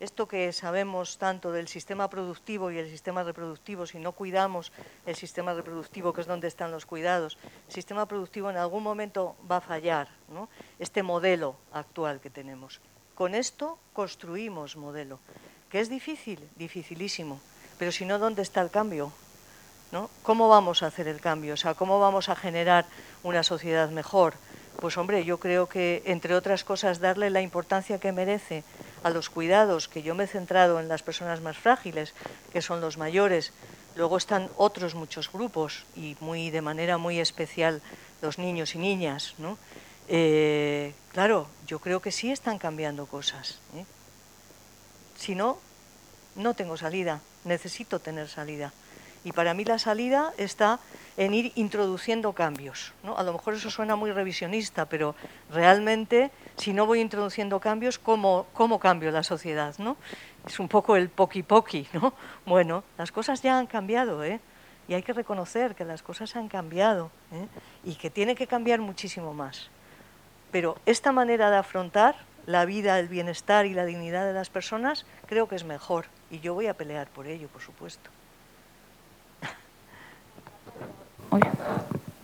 [SPEAKER 3] Esto que sabemos tanto del sistema productivo y el sistema reproductivo, si no cuidamos el sistema reproductivo, que es donde están los cuidados, el sistema productivo en algún momento va a fallar, ¿no? Este modelo actual que tenemos. Con esto construimos modelo, que es difícil, dificilísimo, pero si no, ¿dónde está el cambio? ¿No? ¿Cómo vamos a hacer el cambio? O sea, ¿cómo vamos a generar una sociedad mejor? Pues hombre, yo creo que, entre otras cosas, darle la importancia que merece a los cuidados, que yo me he centrado en las personas más frágiles, que son los mayores. Luego están otros muchos grupos y de manera muy especial los niños y niñas, ¿no? Claro, yo creo que sí están cambiando cosas. Si no, no tengo salida, necesito tener salida. Y para mí la salida está en ir introduciendo cambios, ¿no? A lo mejor eso suena muy revisionista, pero realmente, si no voy introduciendo cambios, ¿cómo cambio la sociedad, ¿no? Es un poco el poqui-poqui, ¿no? Bueno, las cosas ya han cambiado, y hay que reconocer que las cosas han cambiado, y que tiene que cambiar muchísimo más. Pero esta manera de afrontar la vida, el bienestar y la dignidad de las personas, creo que es mejor, y yo voy a pelear por ello, por supuesto.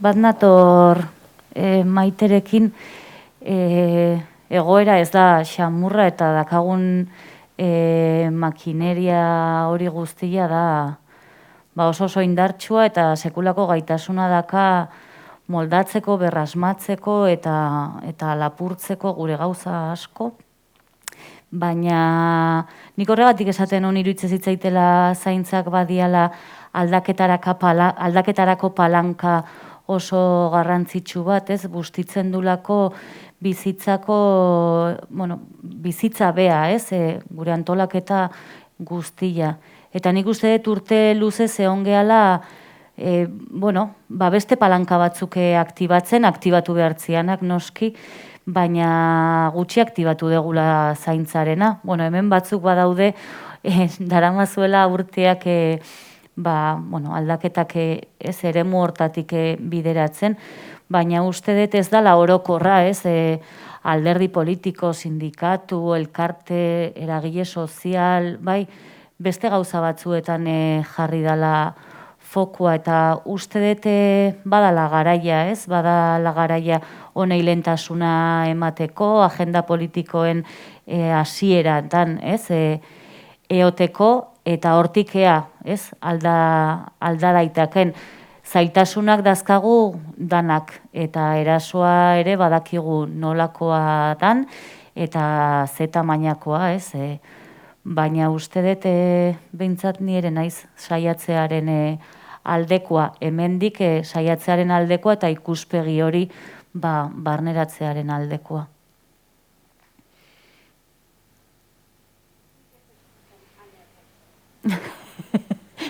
[SPEAKER 2] Bat nator Maiterekin, egoera ez da xamurra eta dakagun makineria hori guztia da oso indartsua eta sekulako gaitasuna daka moldatzeko, berrasmatzeko eta lapurtzeko gure gauza asko. Baina nik horregatik esaten hon iruditzen zitzaitela zaintzak badiala aldaketarako palanka oso garrantzitsu bat, ez? Bustitzen dulako bizitza bea, ez? Gure antolaketa guztia. Eta nik uste dut urte luze zehon gehala, beste palanka batzuk aktibatu behartzianak noski, baina gutxi aktibatu degula zaintzarena. Hemen batzuk badaude, daramazuela urteak aldaketak eremu hortatik bideratzen, baina uste dut ez dala orokorra, alderdi politiko, sindikatu, elkarte, eragile sozial, beste gauza batzuetan jarri dala fokua, eta uste dut badala garaia, ez? Badala garaia honei lehentasuna emateko, agenda politikoen hasieratan, ez? Eoteko, eta hortikea, ez? Alda daitaken. Zailtasunak dazkagu danak, eta erasoa ere badakigu nolakoa dan, eta ze tamainakoa, ez? Baina uste dut behintzat ni ere naiz saiatzearen aldekoa, hemendik saiatzearen aldekoa eta ikuspegi hori barneratzearen aldekoa.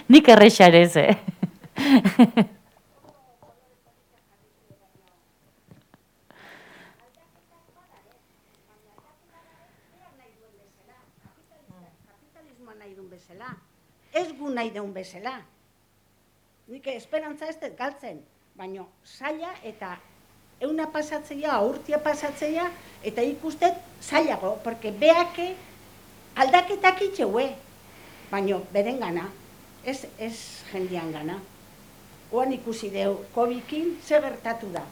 [SPEAKER 2] Nik erresa ere ez,
[SPEAKER 17] Ez gu nahi deun bezala. Nik esperantza ez dut galtzen, baina zaila eta euna pasatzea, urtia pasatzea, eta ikustet zailago, porque beake aldaketak itxeue, baina beren gana, ez jendean gana. Oan ikusi deu, COVID-kin ze gertatu da.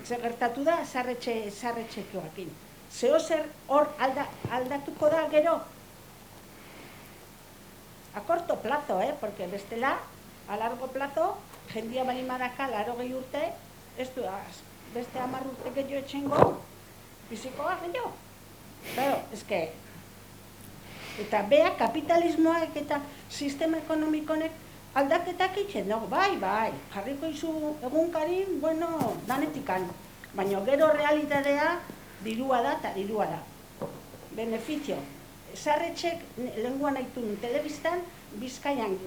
[SPEAKER 17] Ze gertatu da, zarretxekoakin. Zeo zer hor aldatuko da gero? A corto plazo, porque bestela, a largo plazo, jendia bali maraka, 80 urte, ez du, beste 10 urte gehiago etxengo, bizikoa gehiago. Claro, eske, eta bea kapitalismoak eta sistema ekonomikonek aldaketak itxen dugu, bai, jarriko izu egunkarin, bueno, danetikan, baina gero realitatea dirua da eta dirua da. Beneficio. Zarretxek, lenguan haitun telebistan, Bizkaian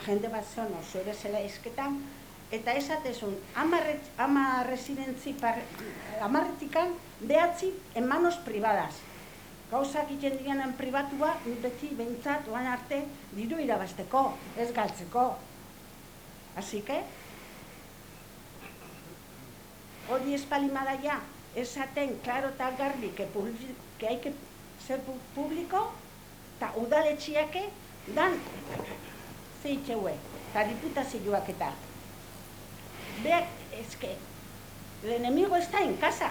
[SPEAKER 17] jende bat zon oso ere zela izketan, eta esatezun, 10 residentzi, 10-tikan, 9 en manos privadas. Gauzak iten dianen pribatua, beti behintzat, oan arte, diru irabazteko, ez galtzeko. Así que, hori espalimada ya, esaten, claro eta garbi, que hay que ser público, eta udaletxiake, dan, zeitxeue, eta diputazioak eta. Beak, es que, el enemigo está en casa.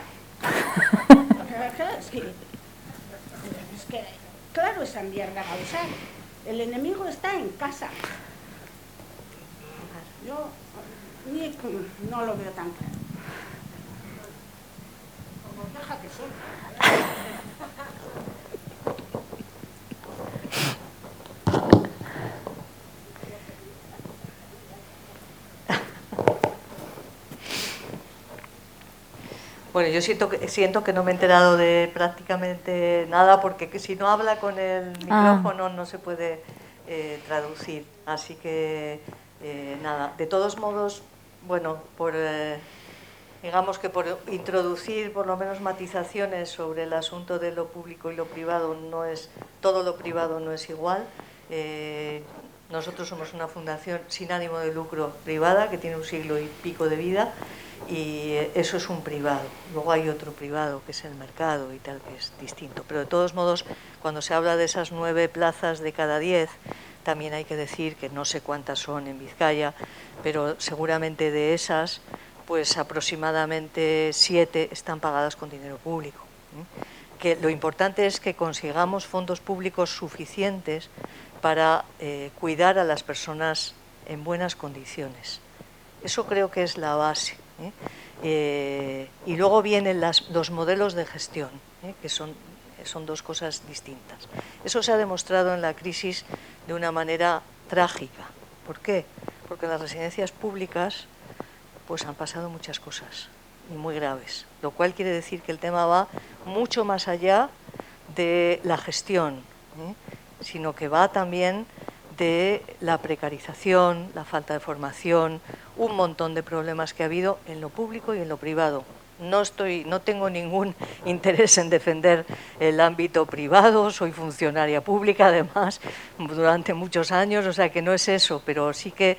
[SPEAKER 17] Es que, claro esan behar da gauza, el enemigo está en casa. Yo, no lo veo tan claro. Como deja que soy.
[SPEAKER 3] Bueno, yo siento que no me he enterado de prácticamente nada, porque si no habla con el micrófono no se puede traducir. Así que nada, de todos modos, bueno, digamos que por introducir por lo menos matizaciones sobre el asunto de lo público y lo privado, todo lo privado no es igual. Nosotros somos una fundación sin ánimo de lucro privada que tiene 1 siglo y pico de vida, y eso es un privado. Luego hay otro privado que es el mercado y tal, que es distinto. Pero de todos modos, cuando se habla de esas 9 plazas de cada 10, también hay que decir que no sé cuántas son en Vizcaya, pero seguramente de esas, pues aproximadamente 7 están pagadas con dinero público. Que lo importante es que consigamos fondos públicos suficientes para cuidar a las personas en buenas condiciones. Eso creo que es la base. Y luego vienen los modelos de gestión, que son 2 cosas distintas. Eso se ha demostrado en la crisis de una manera trágica. ¿Por qué? Porque en las residencias públicas pues han pasado muchas cosas y muy graves, lo cual quiere decir que el tema va mucho más allá de la gestión, sino que va también de la precarización, la falta de formación, un montón de problemas que ha habido en lo público y en lo privado. No tengo ningún interés en defender el ámbito privado, soy funcionaria pública además durante muchos años, o sea que no es eso, pero sí que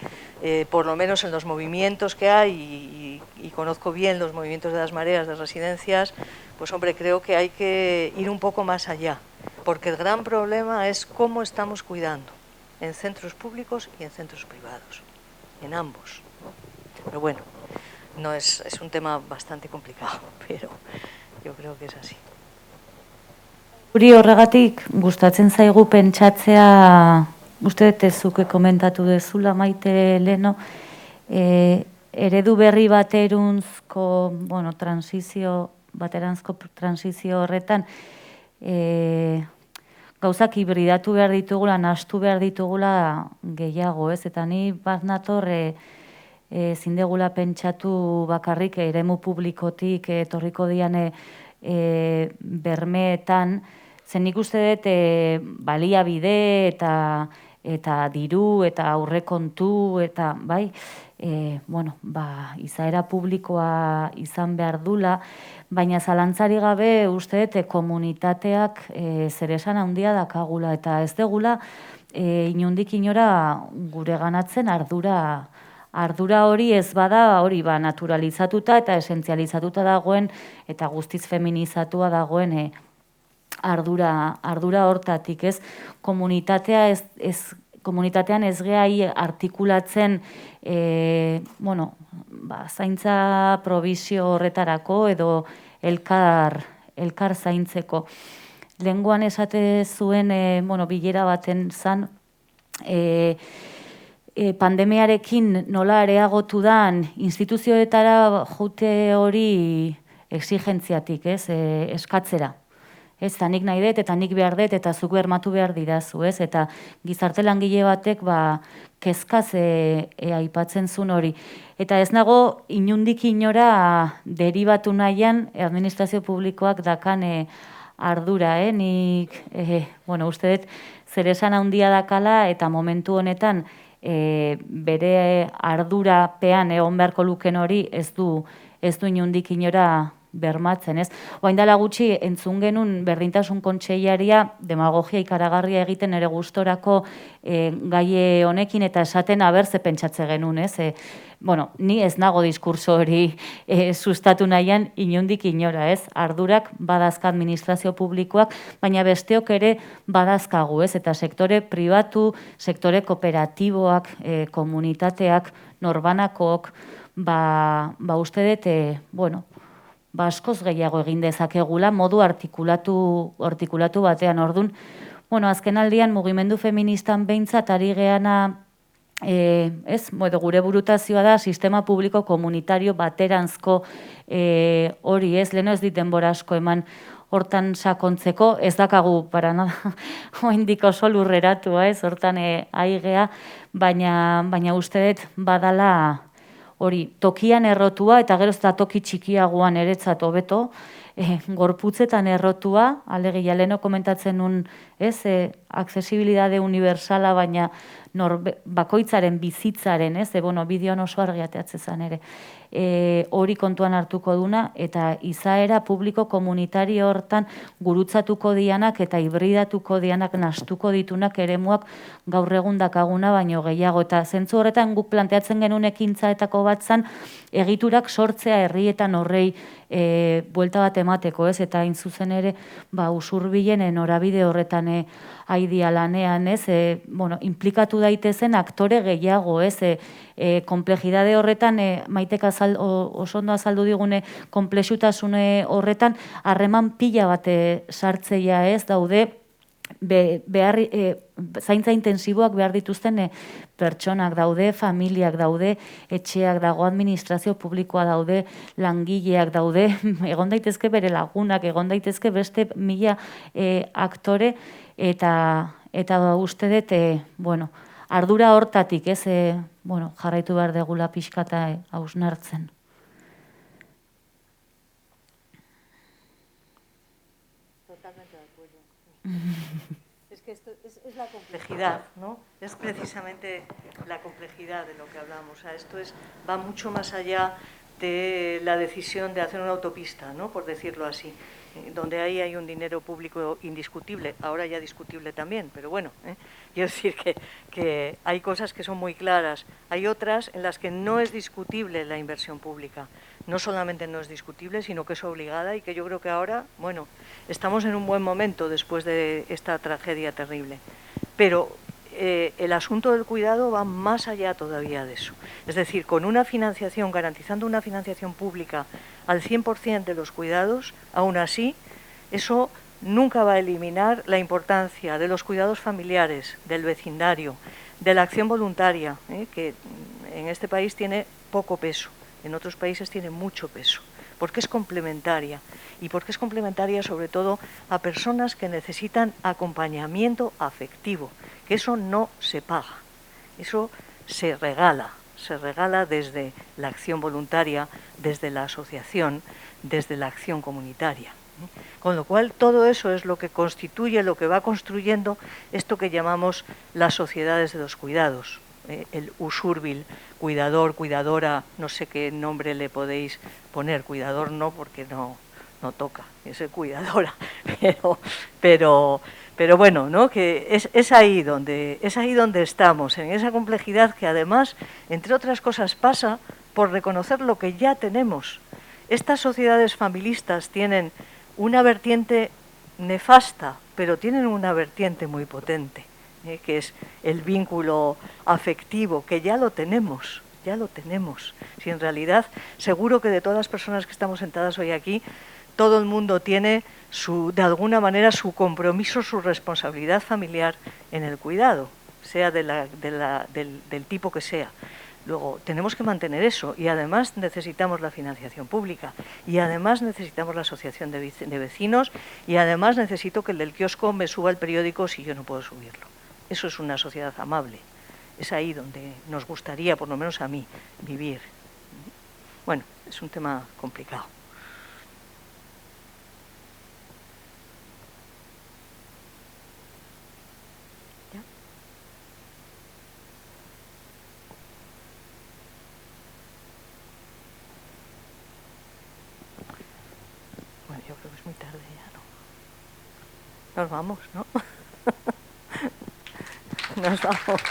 [SPEAKER 3] por lo menos en los movimientos que hay, y conozco bien los movimientos de las mareas de residencias, pues hombre, creo que hay que ir un poco más allá. porque el gran problema es cómo estamos cuidando en centros públicos y en centros privados, en ambos, ¿no? Pero bueno, no es un tema bastante complicado, pero yo creo que es así.
[SPEAKER 2] Guri horregatik gustatzen zaigu pentsatzea, uste dut zuke komentatu dezula Maite leno, eredu berri bateranzko transizio horretan, gauzak hibridatu behar ditugula, nahastu behar ditugula gehiago, ez? Eta ni bat nator zindegula pentsatu bakarrik eremu publikotik etorriko dian bermeetan, zen nik uste dut baliabide eta diru eta aurrekontu eta bai, izaera publikoa izan behar dula, baina zalantzari gabe uste dut komunitateak zeresan handia dakagula eta ez degula inondik inora gure ganatzen ardura hori ez bada hori naturalizatuta eta esentzializatuta dagoen eta guztiz feminizatua dagoen ardura hortatik, ez? Komunitatean ez gehi artikulatzen zaintza probizio horretarako edo elkar zaintzeko. Lehengoan esate zuen bilera baten zan, pandemiarekin nola areagotu dan instituzioetara jute hori exigentziatik, ez? Eskatzera. Ez, eta nik nahi dut, eta nik behar dut, eta zuk bermatu behar didazu, ez? Eta gizarte langile batek kezkaz aipatzen zuen hori. Eta ez nago inundik inora deribatu nahian administrazio publikoak dakan ardura, nik, uste dut, zeresan handia dakala eta momentu honetan bere ardurapean egon beharko luken hori ez du inundik inora bermatzen, ez? Oain dela gutxi entzun genuen berdintasun kontseilaria demagogia ikaragarria egiten ere gustorako gaie honekin eta esaten ze pentsatze genuen, ez? Ni ez nago diskurso hori sustatu nahian inundik inora, ez? Ardurak badazka administrazio publikoak, baina besteok ere badazkagu, ez? Eta sektore pribatu, sektore kooperatiboak, komunitateak, norbanakook, uste dut, askoz gehiago egin dezakegula, modu artikulatu batean. Orduan, azken aldian mugimendu feministan behintzat ari geana, gure burutazioa da, sistema publiko komunitario bateranzko hori, ez? Leheno ez dit denbora asko eman hortan sakontzeko, ez dakagu, para nada, oindik oso lurreratua, ez? Hortan aigea, baina uste dut badala hori, tokian errotua, eta gero ez da toki txikiagoan eretzat hobeto, gorputzetan errotua, alegia leheno komentatzen nun, aksesibilidade universala, baina bakoitzaren bizitzaren, bideoan oso argi ateatzezan ere, hori kontuan hartuko duna, eta izaera publiko komunitario hortan gurutzatuko dianak eta hibridatuko dianak nastuko ditunak eremuak gaur egun dakaguna baino gehiago. Eta zentzu horretan guk planteatzen genuen ekintzaetako bat zan, egiturak sortzea herrietan horrei buelta bat emateko, ez? Eta hain zuzen ere, usurbilen norabide horretan aidia lanean, ez? Implikatu daitezen aktore gehiago, ez? Konplexidade horretan, Maitek oso ondo azaldu digune konplexutasune horretan, harreman pila bate sartzeia, ez? Daude, zaintza intensiboak behar dituzten pertsonak daude, familiak daude, etxeak dago, administrazio publikoa daude, langileak daude, egon daitezke bere lagunak, egon daitezke beste 1000 aktore, eta uste dut, ardura hortatik, ez, jarraitu behar degula pixkata hausnartzen.
[SPEAKER 3] Totalmente de acuerdo. Es que esto es la complejidad, ¿no? Es precisamente la complejidad de lo que hablamos. O sea, esto va mucho más allá de la decisión de hacer una autopista, ¿no? Por decirlo así, donde ahí hay un dinero público indiscutible, ahora ya discutible también, pero bueno, quiero decir que hay cosas que son muy claras, hay otras en las que no es discutible la inversión pública, no solamente no es discutible, sino que es obligada y que yo creo que ahora, bueno, estamos en un buen momento después de esta tragedia terrible. Pero el asunto del cuidado va más allá todavía de eso. Es decir, con una financiación, garantizando una financiación pública al 100% de los cuidados, aún así, eso nunca va a eliminar la importancia de los cuidados familiares, del vecindario, de la acción voluntaria, que en este país tiene poco peso, en otros países tiene mucho peso, porque es complementaria, y porque es complementaria sobre todo a personas que necesitan acompañamiento afectivo, que eso no se paga, eso se regala desde la acción voluntaria, desde la asociación, desde la acción comunitaria. Con lo cual, todo eso es lo que constituye, lo que va construyendo esto que llamamos las sociedades de los cuidados. El usurbil, cuidador, cuidadora, no sé qué nombre le podéis poner, cuidador no, porque no toca, es cuidadora, pero bueno, ¿no? Que es ahí donde estamos, en esa complejidad que además, entre otras cosas, pasa por reconocer lo que ya tenemos. Estas sociedades familistas tienen una vertiente nefasta, pero tienen una vertiente muy potente, que es el vínculo afectivo, que ya lo tenemos. Si en realidad, seguro que de todas las personas que estamos sentadas hoy aquí, todo el mundo tiene de alguna manera su compromiso, su responsabilidad familiar en el cuidado, sea del tipo que sea. Luego, tenemos que mantener eso y además necesitamos la financiación pública y además necesitamos la asociación de vecinos y además necesito que el del kiosco me suba el periódico si yo no puedo subirlo. Eso es una sociedad amable. Es ahí donde nos gustaría, por lo menos a mí, vivir. Bueno, es un tema complicado. Bueno, yo creo que es muy tarde ya, ¿no? Nos vamos, ¿no? Nos vamos.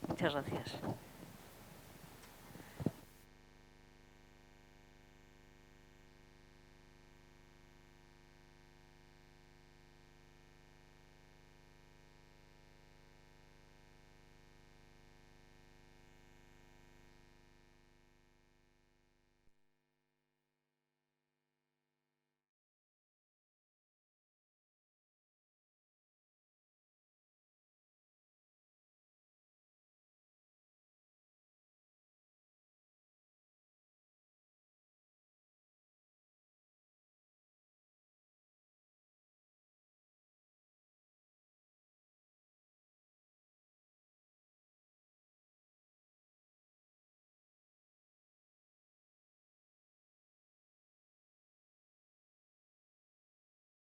[SPEAKER 3] Muchas gracias.